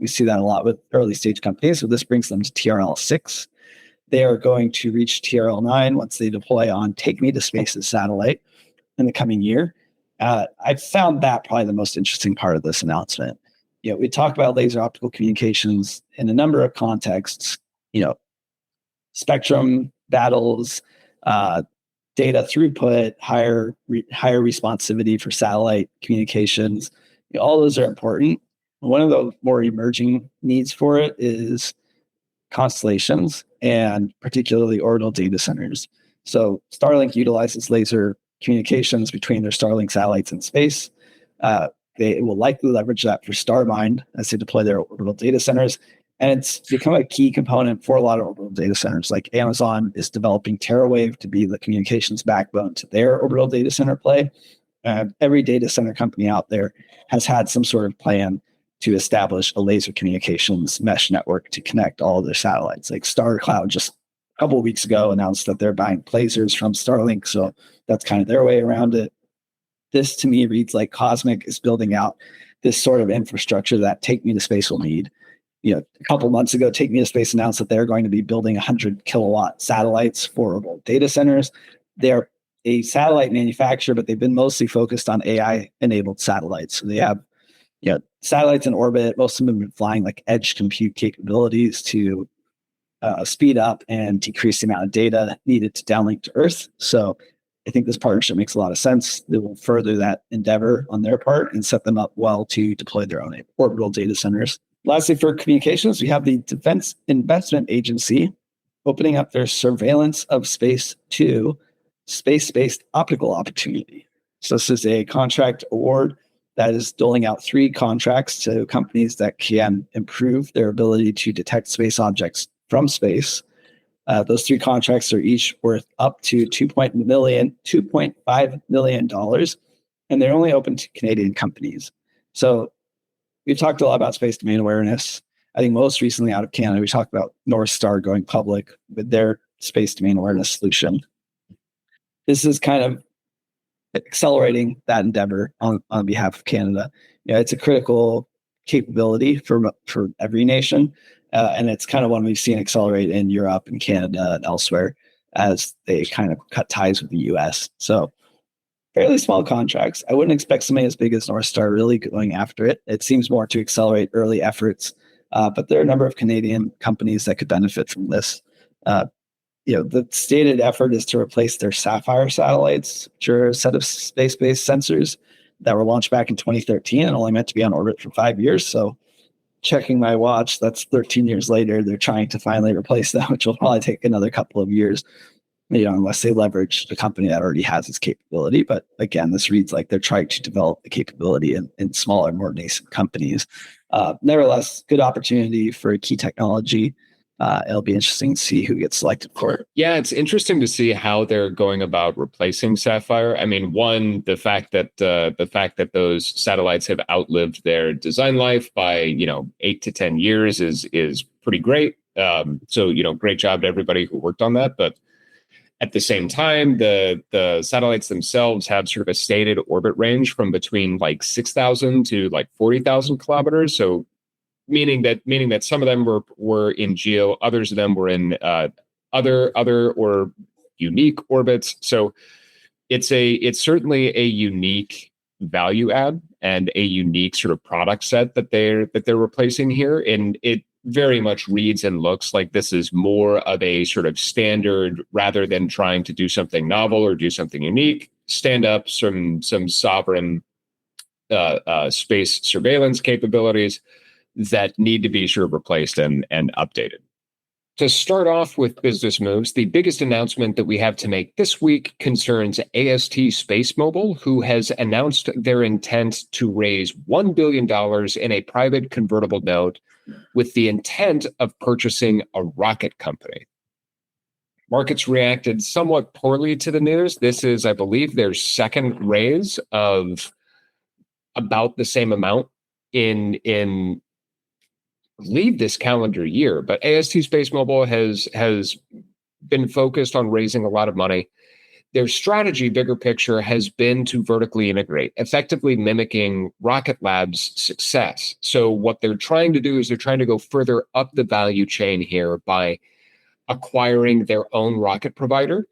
We see that a lot with early stage companies. So this brings them to TRL 6. They are going to reach TRL 9 once they deploy on Take Me to Space's satellite in the coming year. I found that probably the most interesting part of this announcement. We talk about laser optical communications in a number of contexts, spectrum battles, data throughput, higher responsivity for satellite communications. All those are important. One of the more emerging needs for it is constellations, and particularly orbital data centers. So Starlink utilizes laser communications between their Starlink satellites in space. They will likely leverage that for Starmind as they deploy their orbital data centers. And it's become a key component for a lot of orbital data centers. Like Amazon is developing TerraWave to be the communications backbone to their orbital data center play. Every data center company out there has had some sort of plan to establish a laser communications mesh network to connect all of their satellites. Like StarCloud just a couple of weeks ago announced that they're buying lasers from Starlink. So that's kind of their way around it. This to me reads like Cosmic is building out this sort of infrastructure that Take Me to Space will need. A couple months ago, Take Me to Space announced that they're going to be building 100 kilowatt satellites for orbital data centers. They're a satellite manufacturer, but they've been mostly focused on AI enabled satellites. So they have satellites in orbit. Most of them have been flying like edge compute capabilities to speed up and decrease the amount of data needed to downlink to Earth. So I think this partnership makes a lot of sense. It will further that endeavor on their part and set them up well to deploy their own orbital data centers. Lastly, for communications, we have the Defense Investment Agency opening up their Surveillance of Space 2 space-based optical opportunity. So this is a contract award that is doling out 3 contracts to companies that can improve their ability to detect space objects from space. Those 3 contracts are each worth up to $2.5 million, and they're only open to Canadian companies. So we've talked a lot about space domain awareness. I think most recently out of Canada, we talked about North Star going public with their space domain awareness solution. This is kind of accelerating that endeavor on behalf of Canada. It's a critical capability for every nation. And it's kind of one we've seen accelerate in Europe and Canada and elsewhere as they kind of cut ties with the US. So fairly small contracts. I wouldn't expect something as big as North Star really going after it. It seems more to accelerate early efforts. But there are a number of Canadian companies that could benefit from this. The stated effort is to replace their Sapphire satellites, which are a set of space-based sensors that were launched back in 2013 and only meant to be on orbit for 5 years. So checking my watch, that's 13 years later. They're trying to finally replace that, which will probably take another couple of years, unless they leverage the company that already has its capability. But again, this reads like they're trying to develop the capability in smaller, more nascent companies. Nevertheless, good opportunity for a key technology. It'll be interesting to see who gets selected for it. Yeah, it's interesting to see how they're going about replacing Sapphire. I mean, one, the fact that those satellites have outlived their design life by 8 to 10 years is pretty great. So great job to everybody who worked on that. But at the same time, the satellites themselves have sort of a stated orbit range from between like 6,000 to like 40,000 kilometers. So meaning that some of them were in geo, others of them were in other or unique orbits. So it's certainly a unique value add and a unique sort of product set that they're replacing here. And it very much reads and looks like this is more of a sort of standard, rather than trying to do something novel or do something unique, stand up some sovereign space surveillance capabilities that need to be sort of replaced and updated. To start off with business moves, the biggest announcement that we have to make this week concerns AST SpaceMobile, who has announced their intent to raise $1 billion in a private convertible note with the intent of purchasing a rocket company. Markets reacted somewhat poorly to the news. This is, I believe, their second raise of about the same amount in leave this calendar year, but AST SpaceMobile has been focused on raising a lot of money. Their strategy, bigger picture, has been to vertically integrate, effectively mimicking Rocket Lab's success. So what they're trying to do is they're trying to go further up the value chain here by acquiring their own rocket provider.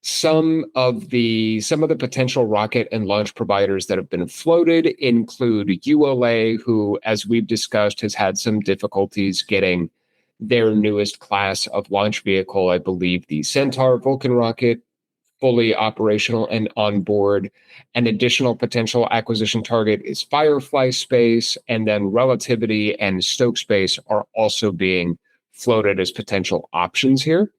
Some of the potential rocket and launch providers that have been floated include ULA, who, as we've discussed, has had some difficulties getting their newest class of launch vehicle, I believe the Centaur Vulcan rocket, fully operational and on board. An additional potential acquisition target is Firefly Space, and then Relativity and Stoke Space are also being floated as potential options here.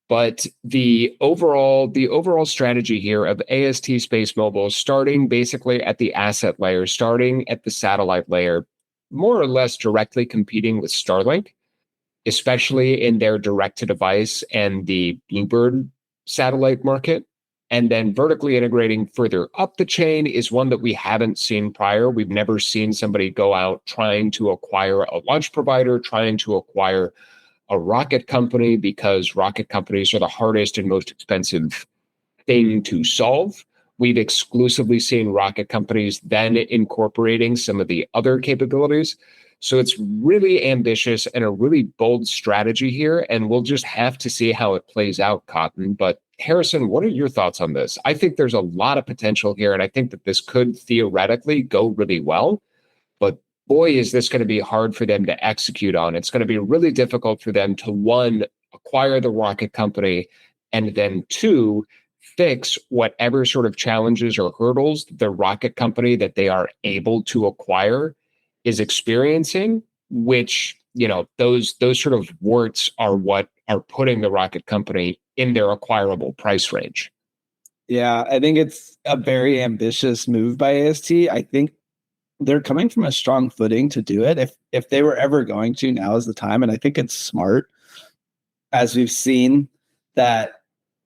But the overall strategy here of AST SpaceMobile, starting basically at the asset layer, starting at the satellite layer, more or less directly competing with Starlink, especially in their direct-to-device and the Bluebird satellite market, and then vertically integrating further up the chain is one that we haven't seen prior. We've never seen somebody go out trying to acquire a launch provider, trying to acquire a rocket company, because rocket companies are the hardest and most expensive thing to solve. We've exclusively seen rocket companies then incorporating some of the other capabilities. So it's really ambitious and a really bold strategy here, and we'll just have to see how it plays out, Cotton. But Harrison, what are your thoughts on this? I think there's a lot of potential here, and I think that this could theoretically go really well. But boy, is this going to be hard for them to execute on. It's going to be really difficult for them to, one, acquire the rocket company, and then two, fix whatever sort of challenges or hurdles the rocket company that they are able to acquire is experiencing, which, those sort of warts are what are putting the rocket company in their acquirable price range. Yeah, I think it's a very ambitious move by AST. I think they're coming from a strong footing to do it. If they were ever going to, now is the time. And I think it's smart, as we've seen that,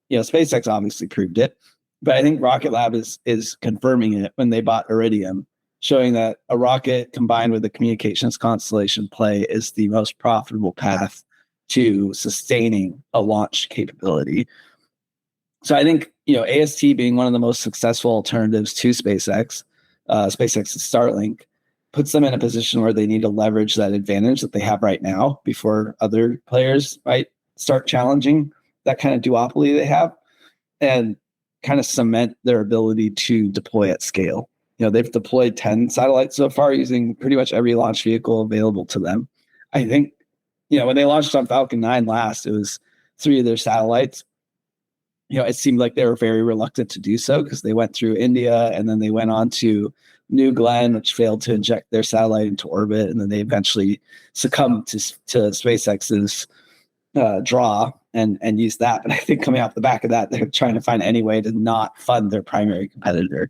SpaceX obviously proved it, but I think Rocket Lab is confirming it when they bought Iridium, showing that a rocket combined with a communications constellation play is the most profitable path to sustaining a launch capability. So I think, AST being one of the most successful alternatives to SpaceX's Starlink, puts them in a position where they need to leverage that advantage that they have right now before other players might start challenging that kind of duopoly they have, and kind of cement their ability to deploy at scale. They've deployed 10 satellites so far using pretty much every launch vehicle available to them. I think, when they launched on Falcon 9 last, it was 3 of their satellites. It seemed like they were very reluctant to do so because they went through India and then they went on to New Glenn, which failed to inject their satellite into orbit, and then they eventually succumbed to SpaceX's draw and use that. But I think coming off the back of that, they're trying to find any way to not fund their primary competitor.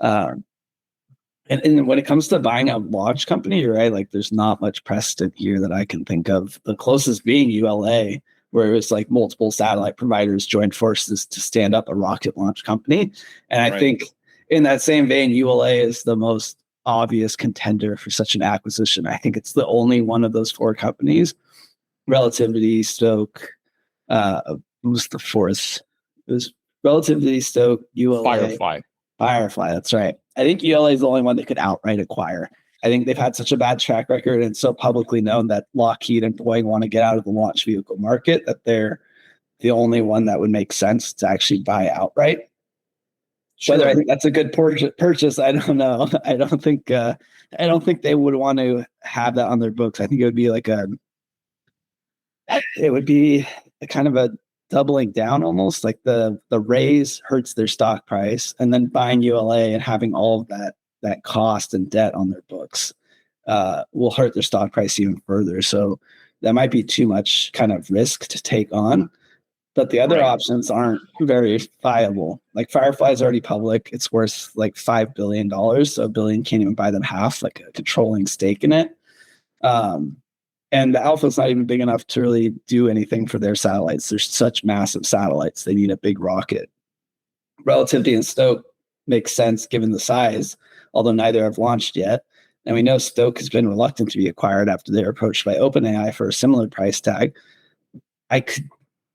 And when it comes to buying a launch company, you're right. Like, there's not much precedent here that I can think of. The closest being ULA, where it was like multiple satellite providers joined forces to stand up a rocket launch company. And I think in that same vein, ULA is the most obvious contender for such an acquisition. I think it's the only one of those four companies. Relativity, Stoke, what was the fourth? It was Relativity, Stoke, ULA. Firefly, that's right. I think ULA is the only one that could outright acquire. I think they've had such a bad track record and so publicly known that Lockheed and Boeing want to get out of the launch vehicle market that they're the only one that would make sense to actually buy outright. Sure. Whether I think that's a good purchase, I don't know. I don't think they would want to have that on their books. I think it would be a kind of a doubling down almost. Like the raise hurts their stock price, and then buying ULA and having all of that cost and debt on their books will hurt their stock price even further. So that might be too much kind of risk to take on. But the other options aren't very viable. Like Firefly is already public. It's worth like $5 billion. So $1 billion can't even buy them half, like a controlling stake in it. And the Alpha is not even big enough to really do anything for their satellites. They're such massive satellites. They need a big rocket. Relativity and Stoke makes sense given the size, although neither have launched yet. And we know Stoke has been reluctant to be acquired after they were approached by OpenAI for a similar price tag. I could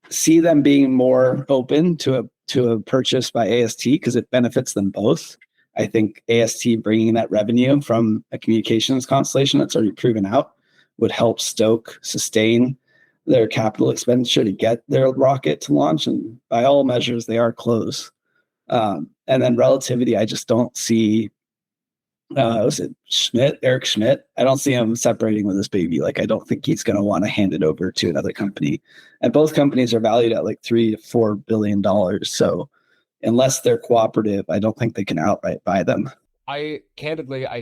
see them being more open to a purchase by AST because it benefits them both. I think AST bringing that revenue from a communications constellation that's already proven out would help Stoke sustain their capital expenditure to get their rocket to launch. And by all measures, they are close. And then Relativity, I just don't see, was it Eric Schmidt? I don't see him separating with this baby. Like, I don't think he's going to want to hand it over to another company. And both companies are valued at like $3 to $4 billion. So unless they're cooperative, I don't think they can outright buy them. I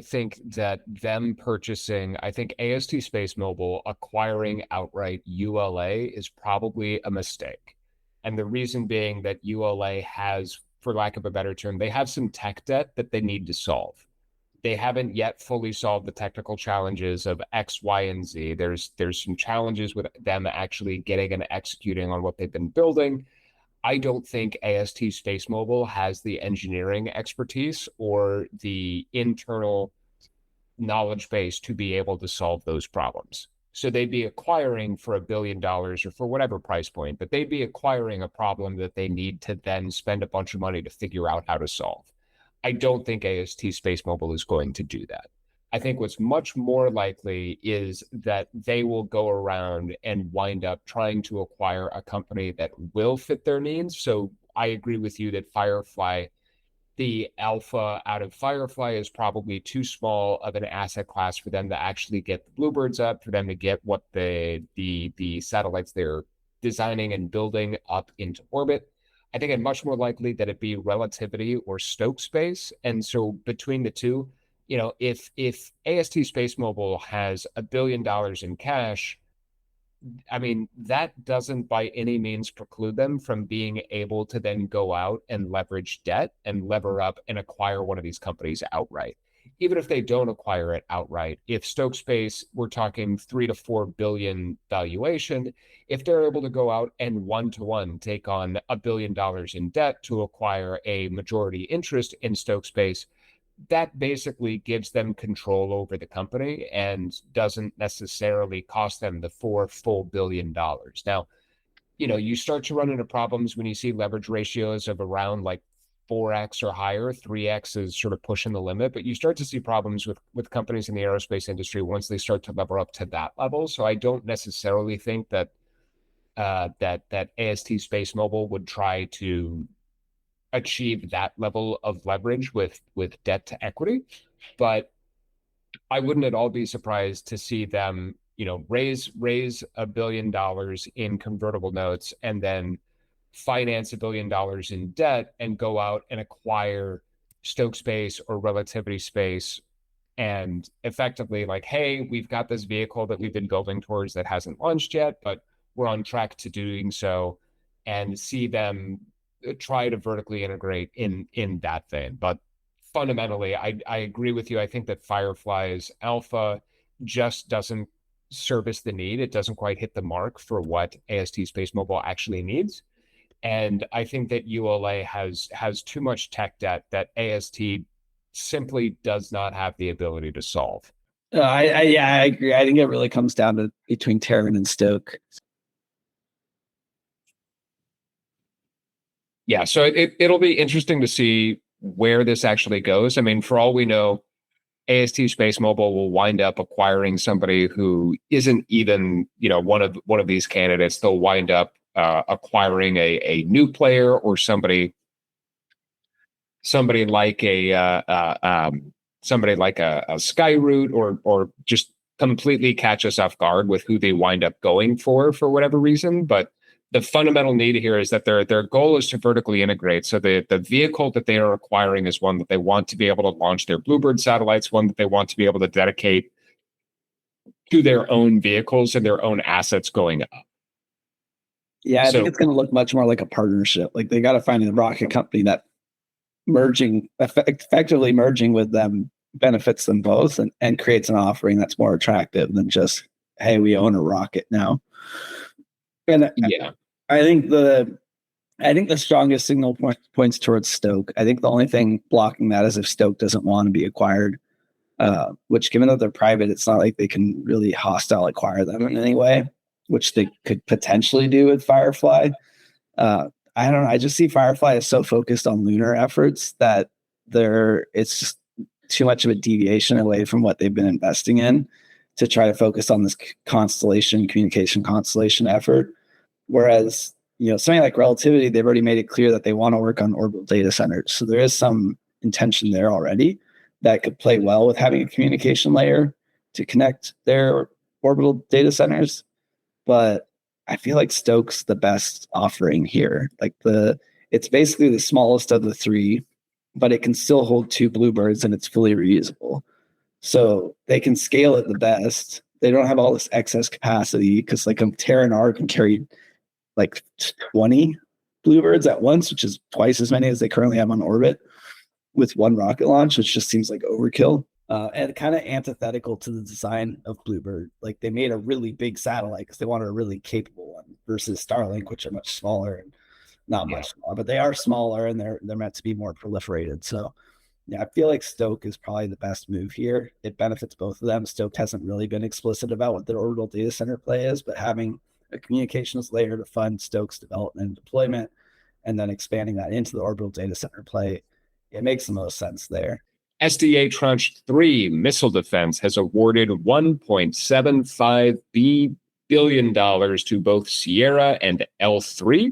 think that them purchasing, I think AST SpaceMobile acquiring outright ULA is probably a mistake. And the reason being that ULA has, for lack of a better term, they have some tech debt that they need to solve. They haven't yet fully solved the technical challenges of X, Y, and Z. There's some challenges with them actually getting and executing on what they've been building. I don't think AST SpaceMobile has the engineering expertise or the internal knowledge base to be able to solve those problems. So they'd be acquiring for $1 billion or for whatever price point, but they'd be acquiring a problem that they need to then spend a bunch of money to figure out how to solve. I don't think AST SpaceMobile is going to do that. I think what's much more likely is that they will go around and wind up trying to acquire a company that will fit their needs. So I agree with you that Firefly, the alpha out of Firefly, is probably too small of an asset class for them to actually get the Bluebirds up, for them to get what the satellites they're designing and building up into orbit. I think it's much more likely that it be Relativity or Stoke Space. And so between the two, if AST SpaceMobile has $1 billion in cash, I mean, that doesn't by any means preclude them from being able to then go out and leverage debt and lever up and acquire one of these companies outright. Even if they don't acquire it outright, if Stoke Space, we're talking 3 to 4 billion valuation, if they're able to go out and one-to-one take on $1 billion in debt to acquire a majority interest in Stoke Space, that basically gives them control over the company and doesn't necessarily cost them the $4 full billion. Now, you start to run into problems when you see leverage ratios of around like 4x or higher. 3x is sort of pushing the limit, but you start to see problems with companies in the aerospace industry once they start to lever up to that level. So I don't necessarily think that that AST SpaceMobile would try to achieve that level of leverage with debt to equity, but I wouldn't at all be surprised to see them, raise $1 billion in convertible notes and then finance $1 billion in debt and go out and acquire Stoke Space or Relativity Space and effectively like, hey, we've got this vehicle that we've been building towards that hasn't launched yet, but we're on track to doing so, and see them try to vertically integrate in that vein. But fundamentally, I agree with you. I think that Firefly's alpha just doesn't service the need. It doesn't quite hit the mark for what AST Space Mobile actually needs. And I think that ULA has too much tech debt that AST simply does not have the ability to solve. I agree. I think it really comes down to between Terran and Stoke. Yeah, so it'll be interesting to see where this actually goes. I mean, for all we know, AST Space Mobile will wind up acquiring somebody who isn't even, one of these candidates. They'll wind up acquiring a new player or somebody like a Skyroot or just completely catch us off guard with who they wind up going for whatever reason. But the fundamental need here is that their goal is to vertically integrate. So the vehicle that they are acquiring is one that they want to be able to launch their Bluebird satellites, one that they want to be able to dedicate to their own vehicles and their own assets going up. Yeah, I think it's going to look much more like a partnership. Like they got to find a rocket company that effectively merging with them benefits them both and creates an offering that's more attractive than just, hey, we own a rocket now. And yeah, I think the strongest signal points towards Stoke. I think the only thing blocking that is if Stoke doesn't want to be acquired, which given that they're private, it's not like they can really hostile acquire them in any way, which they could potentially do with Firefly. I don't know. I just see Firefly as so focused on lunar efforts that it's just too much of a deviation away from what they've been investing in to try to focus on this communication constellation effort. Whereas, something like Relativity, they've already made it clear that they want to work on orbital data centers. So there is some intention there already that could play well with having a communication layer to connect their orbital data centers. But I feel like Stoke's the best offering here. Like it's basically the smallest of the three, but it can still hold 2 Bluebirds and it's fully reusable. So they can scale it the best. They don't have all this excess capacity because like a Terran R can carry like 20 Bluebirds at once, which is twice as many as they currently have on orbit with one rocket launch, which just seems like overkill. And kind of antithetical to the design of Bluebird. Like they made a really big satellite because they wanted a really capable one versus Starlink, which are much smaller and not much smaller, but they are smaller and they're meant to be more proliferated. So yeah, I feel like Stoke is probably the best move here. It benefits both of them. Stoke hasn't really been explicit about what their orbital data center play is, but having a communications layer to fund Stoke's development and deployment, and then expanding that into the orbital data center play, it makes the most sense there. SDA Tranche 3 missile defense has awarded $1.75 billion to both Sierra and L3.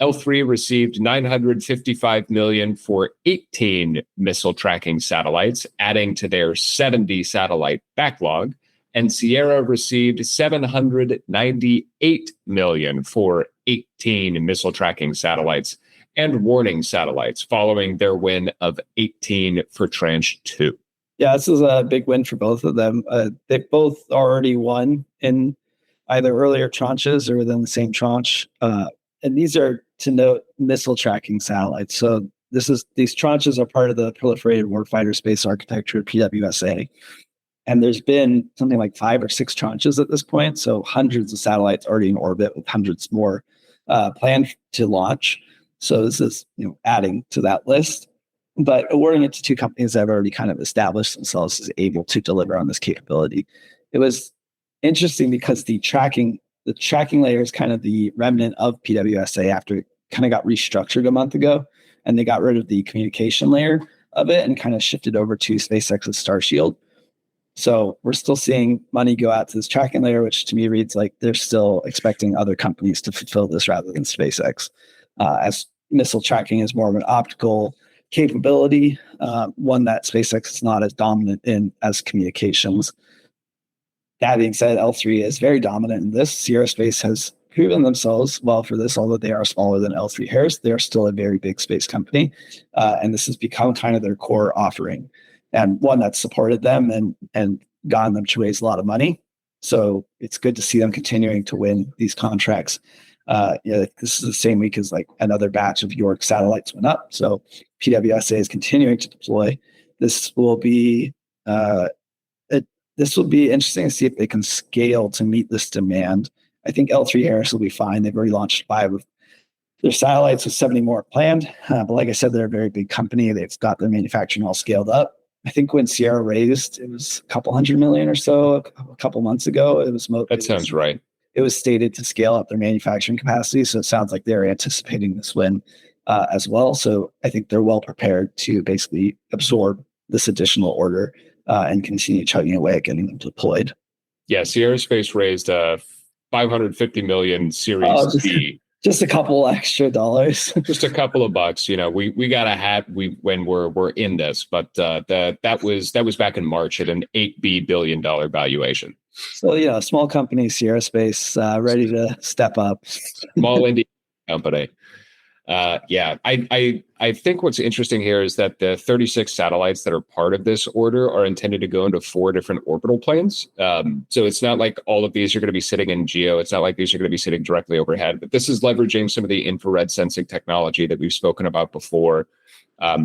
L3 received $955 million for 18 missile tracking satellites, adding to their 70 satellite backlog. And Sierra received $798 million for 18 missile tracking satellites and warning satellites, following their win of 18 for Tranche 2. Yeah, this is a big win for both of them. They both already won in either earlier tranches or within the same tranche. And these are, to note, missile tracking satellites. So these tranches are part of the Proliferated Warfighter Space Architecture, PWSA. And there's been something like 5 or 6 tranches at this point. So hundreds of satellites already in orbit with hundreds more planned to launch. So this is adding to that list. But awarding it to 2 companies that have already kind of established themselves as able to deliver on this capability. It was interesting because the tracking layer is kind of the remnant of PWSA after it kind of got restructured a month ago. And they got rid of the communication layer of it and kind of shifted over to SpaceX's Starshield. So we're still seeing money go out to this tracking layer, which to me reads like they're still expecting other companies to fulfill this rather than SpaceX. As missile tracking is more of an optical capability, one that SpaceX is not as dominant in as communications. That being said, L3 is very dominant in this. Sierra Space has proven themselves well for this, although they are smaller than L3 Harris. They are still a very big space company. And this has become kind of their core offering, and one that's supported them and gotten them to raise a lot of money. So it's good to see them continuing to win these contracts. This is the same week as like another batch of York satellites went up. So PWSA is continuing to deploy. This will be interesting to see if they can scale to meet this demand. I think L3 Harris will be fine. They've already launched 5 of their satellites with 70 more planned. But like I said, they're a very big company. They've got their manufacturing all scaled up. I think when Sierra raised, it was a couple $100 million or so a couple months ago. That sounds right. It was stated to scale up their manufacturing capacity. So it sounds like they're anticipating this win as well. So I think they're well prepared to basically absorb this additional order and continue chugging away at getting them deployed. Yeah, Sierra Space raised $550 million Series B. Just a couple extra dollars. Just a couple of bucks. We got a hat when we're in this, but that was back in March at an $8 billion valuation. So small company, Sierra Space, ready to step up. Small indie company. I think what's interesting here is that the 36 satellites that are part of this order are intended to go into 4 different orbital planes. So it's not like all of these are going to be sitting in GEO. It's not like these are going to be sitting directly overhead, but this is leveraging some of the infrared sensing technology that we've spoken about before.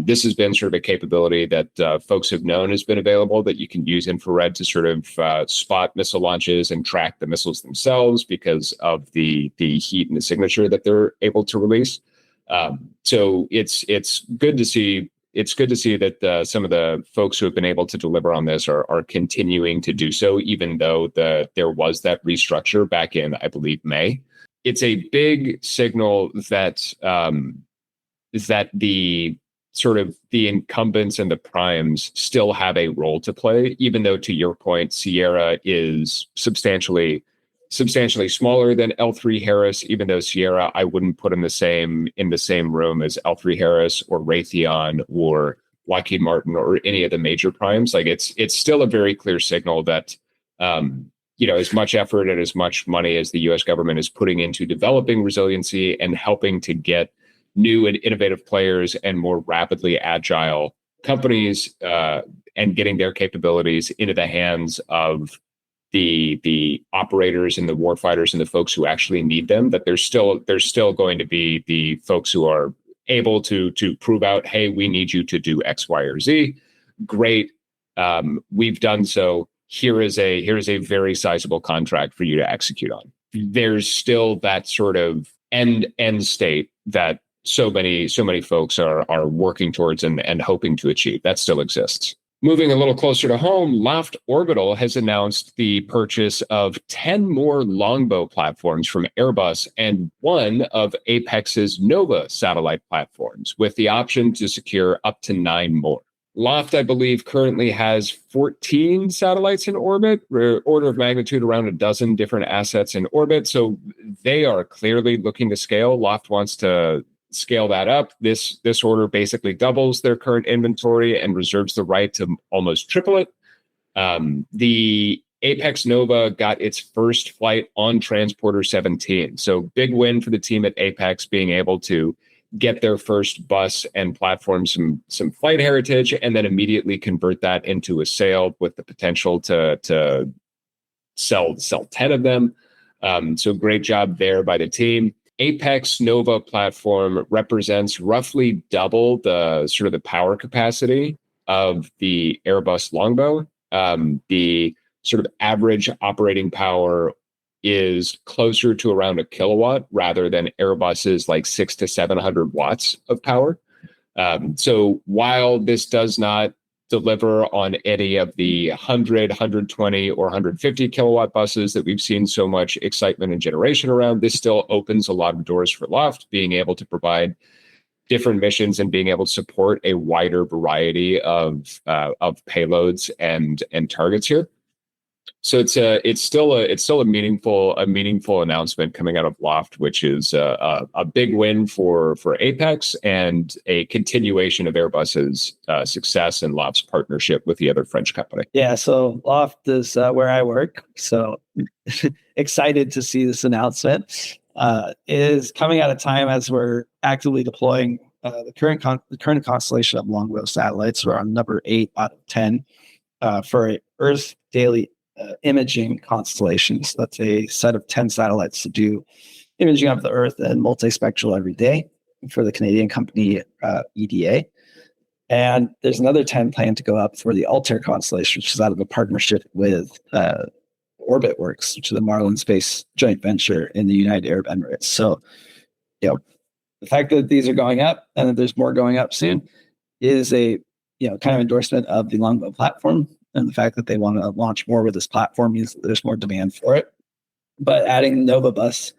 This has been sort of a capability that folks have known has been available, that you can use infrared to sort of spot missile launches and track the missiles themselves because of the heat and the signature that they're able to release. So it's good to see. It's good to see that some of the folks who have been able to deliver on this are continuing to do so, even though there was that restructure back in, I believe, May. It's a big signal that the sort of the incumbents and the primes still have a role to play, even though, to your point, Sierra is substantially smaller than L3 Harris, even though Sierra I wouldn't put in the same room as L3 Harris or Raytheon or Lockheed Martin or any of the major primes. Like it's still a very clear signal that as much effort and as much money as the US government is putting into developing resiliency and helping to get new and innovative players and more rapidly agile companies and getting their capabilities into the hands of the operators and the warfighters and the folks who actually need them, that there's still going to be the folks who are able to prove out, hey, we need you to do X, Y, or Z. Great. We've done so. Here is a very sizable contract for you to execute on. There's still that sort of end state that so many folks are working towards and hoping to achieve. That still exists. Moving a little closer to home, Loft Orbital has announced the purchase of 10 more Longbow platforms from Airbus and one of Apex's Nova satellite platforms, with the option to secure up to 9 more. Loft, I believe, currently has 14 satellites in orbit, order of magnitude around a dozen different assets in orbit. So they are clearly looking to scale. Loft wants to scale that up. This order basically doubles their current inventory and reserves the right to almost triple it. The Apex Nova got its first flight on Transporter 17. So big win for the team at Apex, being able to get their first bus and platform some flight heritage and then immediately convert that into a sale with the potential to sell 10 of them. So great job there by the team. Apex Nova platform represents roughly double the sort of the power capacity of the Airbus Longbow. The sort of average operating power is closer to around a kilowatt rather than Airbus's like 600 to 700 watts of power. So while this does not deliver on any of the 100, 120, or 150 kilowatt buses that we've seen so much excitement and generation around, this still opens a lot of doors for Loft, being able to provide different missions and being able to support a wider variety of payloads and targets here. So it's still a meaningful announcement coming out of Loft, which is a big win for Apex and a continuation of Airbus's success and Loft's partnership with the other French company. Yeah, so Loft is where I work, so excited to see this announcement. is coming at a time as we're actively deploying the current constellation of Longbow satellites. We're on number 8 out of 10 for Earth daily imaging constellations. That's a set of 10 satellites to do imaging of the Earth and multispectral every day for the Canadian company EDA. And there's another 10 planned to go up for the Altair constellation, which is out of a partnership with OrbitWorks, which is the Marlin Space joint venture in the United Arab Emirates. So, the fact that these are going up and that there's more going up soon is a kind of endorsement of the Longbow platform, and the fact that they want to launch more with this platform means that there's more demand for it. But adding Nova Bus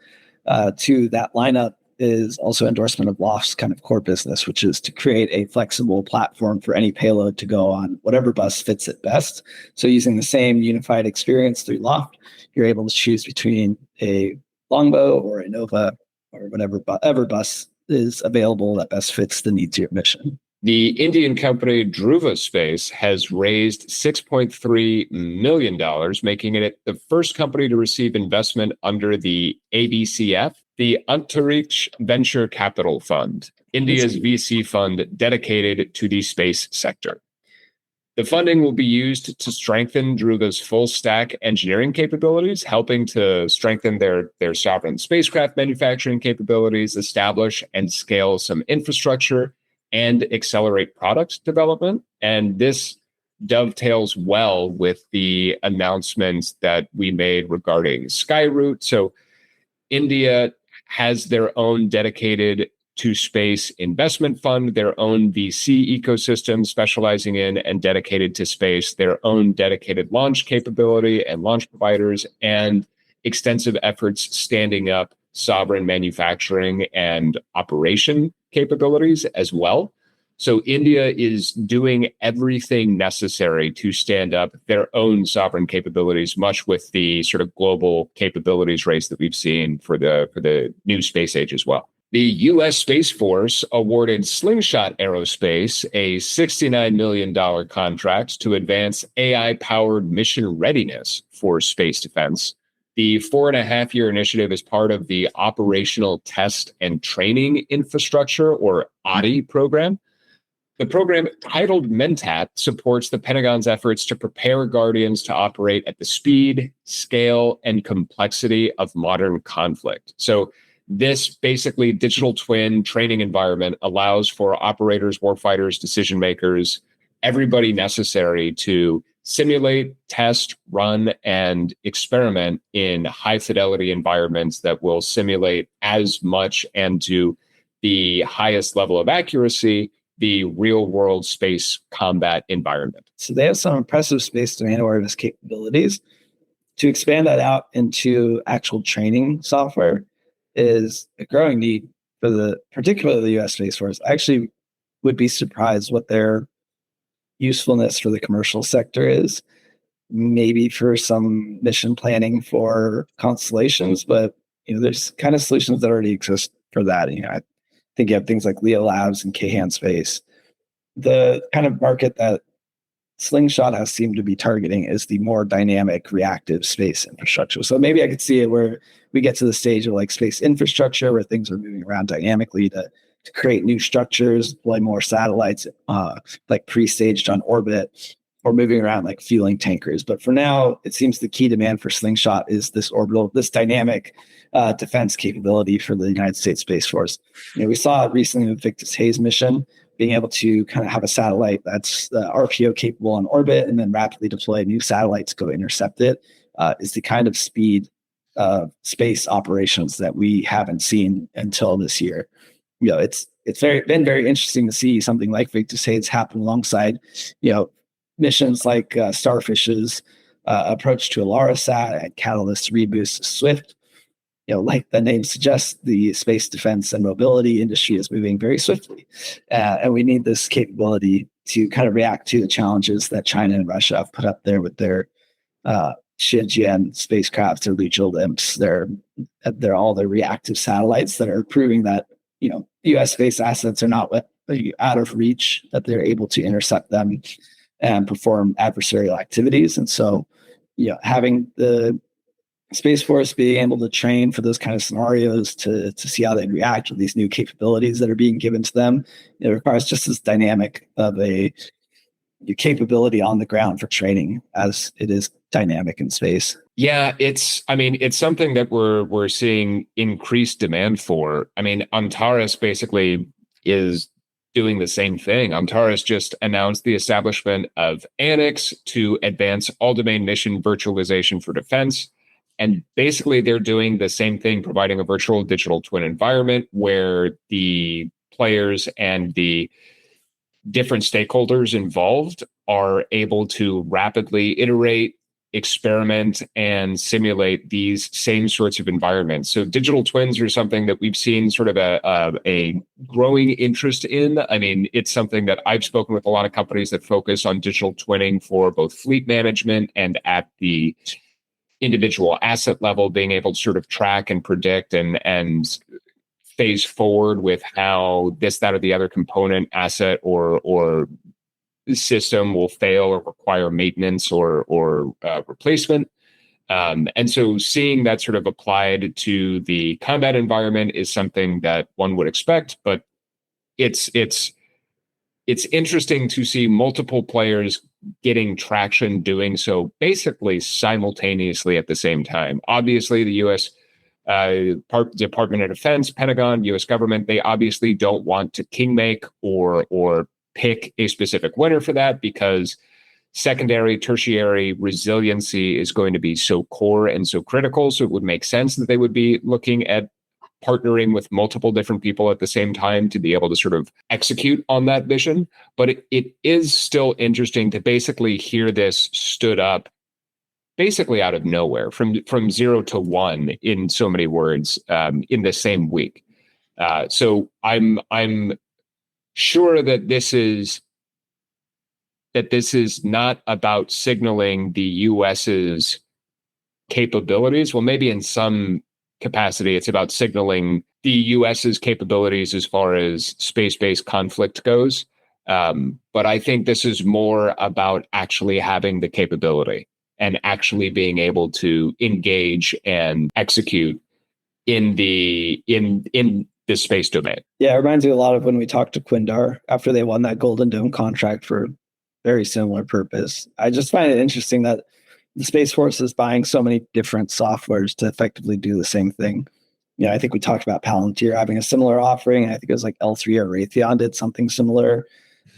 to that lineup is also endorsement of Loft's kind of core business, which is to create a flexible platform for any payload to go on whatever bus fits it best. So using the same unified experience through Loft, you're able to choose between a Longbow or a Nova or whatever bus is available that best fits the needs of your mission. The Indian company Dhruva Space has raised $6.3 million, making it the first company to receive investment under the ABCF, the Antariksh Venture Capital Fund, India's VC fund dedicated to the space sector. The funding will be used to strengthen Dhruva's full stack engineering capabilities, helping to strengthen their sovereign spacecraft manufacturing capabilities, establish and scale some infrastructure, and accelerate product development. And this dovetails well with the announcements that we made regarding Skyroot. So India has their own dedicated to space investment fund, their own VC ecosystem specializing in and dedicated to space, their own dedicated launch capability and launch providers, and extensive efforts standing up sovereign manufacturing and operation capabilities as well. So India is doing everything necessary to stand up their own sovereign capabilities, much with the sort of global capabilities race that we've seen for the new space age as well. The U.S. Space Force awarded Slingshot Aerospace a $69 million contract to advance AI-powered mission readiness for space defense. The 4.5-year initiative is part of the Operational Test and Training Infrastructure, or OTTI program. The program, titled MENTAT, supports the Pentagon's efforts to prepare Guardians to operate at the speed, scale, and complexity of modern conflict. So this basically digital twin training environment allows for operators, warfighters, decision makers, everybody necessary to simulate, test, run, and experiment in high fidelity environments that will simulate as much and to the highest level of accuracy the real world space combat environment. So they have some impressive space domain awareness capabilities. To expand that out into actual training software is a growing need for particularly the US Space Force. I actually would be surprised what their usefulness for the commercial sector is. Maybe for some mission planning for constellations, but there's kind of solutions that already exist for that. I think you have things like Leo Labs and Kahan Space. The kind of market that Slingshot has seemed to be targeting is the more dynamic, reactive space infrastructure. So maybe I could see it where we get to the stage of like space infrastructure where things are moving around dynamically to create new structures, deploy more satellites, like pre-staged on orbit, or moving around like fueling tankers. But for now, it seems the key demand for Slingshot is this dynamic defense capability for the United States Space Force. We saw it recently with Victus Haze mission, being able to kind of have a satellite that's RPO capable on orbit and then rapidly deploy new satellites to go intercept it, is the kind of speed space operations that we haven't seen until this year. It's been very interesting to see something like Victus Haze happen alongside, missions like Starfish's approach to ALARASat and Catalyst Reboost Swift. Like the name suggests, the space defense and mobility industry is moving very swiftly. And we need this capability to kind of react to the challenges that China and Russia have put up there with their Shijian spacecraft, their Luchil imps, they're all the reactive satellites that are proving that, U.S. space assets are not out of reach, that they're able to intercept them and perform adversarial activities. And so, having the Space Force being able to train for those kind of scenarios to see how they react with these new capabilities that are being given to them. It requires just as dynamic of a capability on the ground for training as it is dynamic in space. Yeah, it's something that we're seeing increased demand for. I mean, Antares basically is doing the same thing. Antares just announced the establishment of ANIX to advance all domain mission virtualization for defense. And basically, they're doing the same thing, providing a virtual digital twin environment where the players and the different stakeholders involved are able to rapidly iterate, experiment, and simulate these same sorts of environments. So digital twins are something that we've seen sort of a growing interest in. I mean, it's something that I've spoken with a lot of companies that focus on digital twinning for both fleet management and at the individual asset level, being able to sort of track and predict and phase forward with how this, that, or the other component, asset, or system will fail or require maintenance or replacement. And so seeing that sort of applied to the combat environment is something that one would expect, but it's interesting to see multiple players getting traction doing so basically simultaneously at the same time. Obviously, the U.S. Department of Defense, Pentagon, U.S. government, they obviously don't want to kingmake or pick a specific winner for that, because secondary, tertiary resiliency is going to be so core and so critical. So it would make sense that they would be looking at partnering with multiple different people at the same time to be able to sort of execute on that vision. But it is still interesting to basically hear this stood up basically out of nowhere, from 0 to 1 in so many words, in the same week. So I'm sure that this is not about signaling the US's capabilities. Well, maybe in some capacity, it's about signaling the US's capabilities as far as space-based conflict goes. But I think this is more about actually having the capability and actually being able to engage and execute in the space domain. Yeah, it reminds me a lot of when we talked to Quindar after they won that Golden Dome contract for very similar purpose. I just find it interesting that the Space Force is buying so many different softwares to effectively do the same thing. You know, I think we talked about Palantir having a similar offering. I think it was like L3 or Raytheon did something similar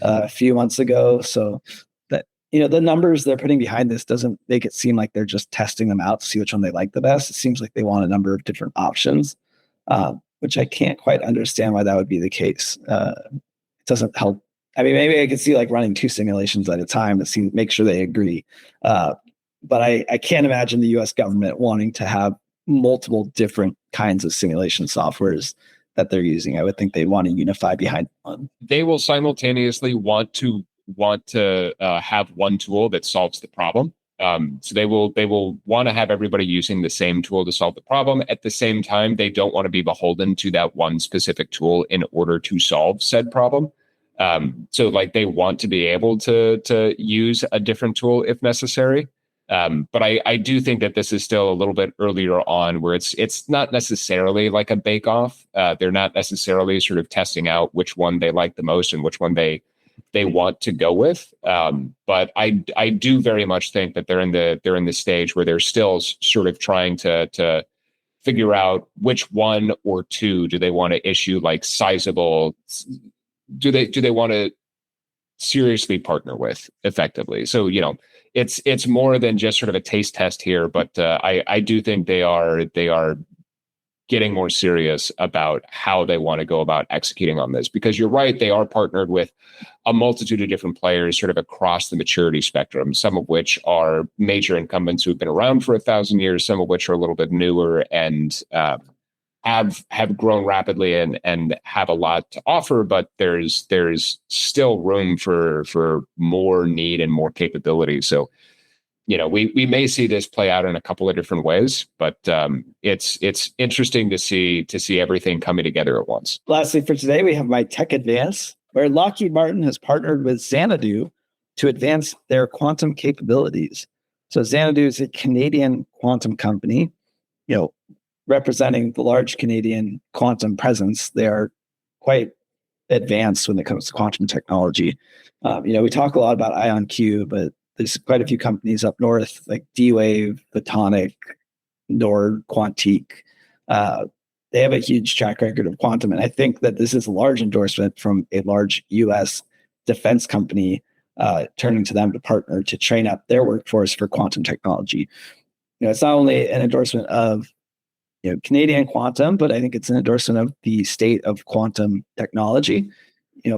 a few months ago. So that, you know, the numbers they're putting behind this doesn't make it seem like they're just testing them out to see which one they like the best. It seems like they want a number of different options, which I can't quite understand why that would be the case. It doesn't help. I mean, maybe I could see like running 2 simulations at a time to make sure they agree. But I can't imagine the US government wanting to have multiple different kinds of simulation softwares that they're using. I would think they want to unify behind one. They will simultaneously want to have one tool that solves the problem. So they will want to have everybody using the same tool to solve the problem. At the same time, they don't want to be beholden to that one specific tool in order to solve said problem. So like they want to be able to use a different tool if necessary. But I do think that this is still a little bit earlier on, where it's not necessarily like a bake-off. They're not necessarily sort of testing out which one they like the most and which one they want to go with. But I do very much think that they're in the stage where they're still sort of trying to figure out which one or two do they want to issue like sizable. Do they want to seriously partner with effectively? So, you know, it's more than just sort of a taste test here, but I do think they are getting more serious about how they want to go about executing on this, because you're right, they are partnered with a multitude of different players sort of across the maturity spectrum, some of which are major incumbents who've been around for 1,000 years, some of which are a little bit newer and have grown rapidly and have a lot to offer, but there's still room for more need and more capability. So, you know, we may see this play out in a couple of different ways, but it's interesting to see everything coming together at once. Lastly, for today, we have My Tech Advance, where Lockheed Martin has partnered with Xanadu to advance their quantum capabilities. So Xanadu is a Canadian quantum company representing the large Canadian quantum presence. They are quite advanced when it comes to quantum technology. We talk a lot about IonQ, but there's quite a few companies up north like D-Wave, Photonic, Nord, Quantique. They have a huge track record of quantum. And I think that this is a large endorsement from a large US defense company, turning to them to partner to train up their workforce for quantum technology. It's not only an endorsement of Canadian quantum, but I think it's an endorsement of the state of quantum technology.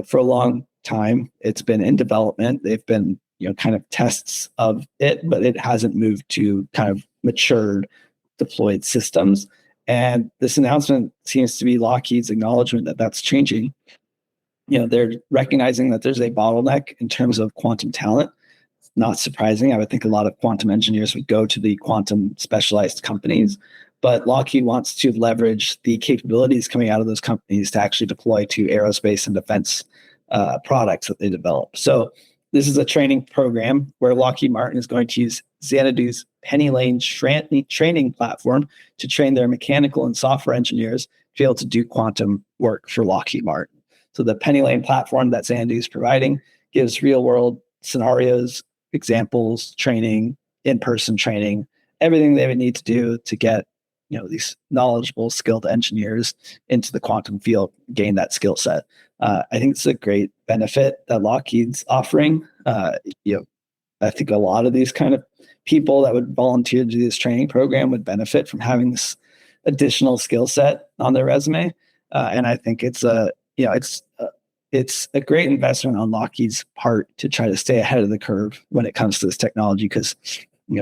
For a long time, it's been in development. They've been, kind of tests of it, but it hasn't moved to kind of matured, deployed systems. And this announcement seems to be Lockheed's acknowledgement that that's changing. They're recognizing that there's a bottleneck in terms of quantum talent. Not surprising. I would think a lot of quantum engineers would go to the quantum specialized companies, but Lockheed wants to leverage the capabilities coming out of those companies to actually deploy to aerospace and defense products that they develop. So this is a training program where Lockheed Martin is going to use Xanadu's Penny Lane training platform to train their mechanical and software engineers to be able to do quantum work for Lockheed Martin. So the Penny Lane platform that Xanadu is providing gives real-world scenarios, examples, training, in-person training, everything they would need to do to get these knowledgeable, skilled engineers into the quantum field, gain that skill set. I think it's a great benefit that Lockheed's offering. I think a lot of these kind of people that would volunteer to do this training program would benefit from having this additional skill set on their resume. And I think it's a great investment on Lockheed's part to try to stay ahead of the curve when it comes to this technology, because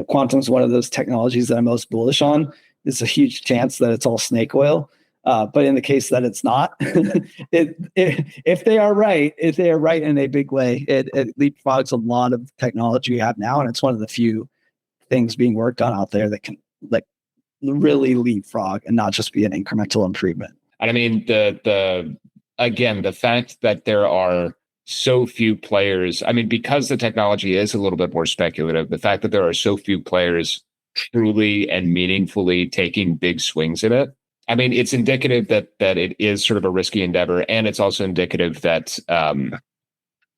quantum is one of those technologies that I'm most bullish on. There's a huge chance that it's all snake oil. But in the case that it's not, if they are right in a big way, it leapfrogs a lot of technology we have now. And it's one of the few things being worked on out there that can really leapfrog and not just be an incremental improvement. And I mean, the fact that there are so few players, I mean, because the technology is a little bit more speculative, the fact that there are so few players truly and meaningfully taking big swings in it, I mean, it's indicative that it is sort of a risky endeavor, and it's also indicative that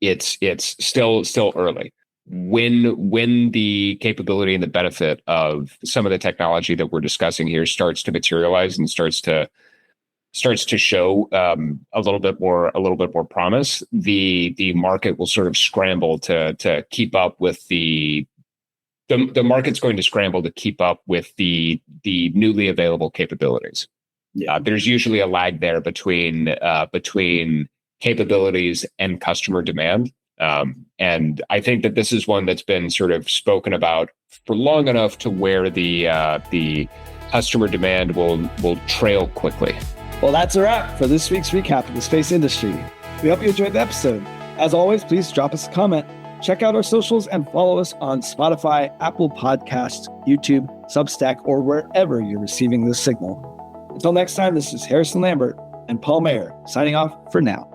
it's still early. When the capability and the benefit of some of the technology that we're discussing here starts to materialize and starts to show a little bit more promise, the market will sort of scramble to keep up with the market's going to scramble to keep up with the newly available capabilities. Yeah. There's usually a lag there between capabilities and customer demand. And I think that this is one that's been sort of spoken about for long enough to where the customer demand will trail quickly. Well, that's a wrap for this week's recap of the space industry. We hope you enjoyed the episode. As always, please drop us a comment. Check out our socials and follow us on Spotify, Apple Podcasts, YouTube, Substack, or wherever you're receiving this signal. Until next time, this is Harrison Lambert and Paul Mayer signing off for now.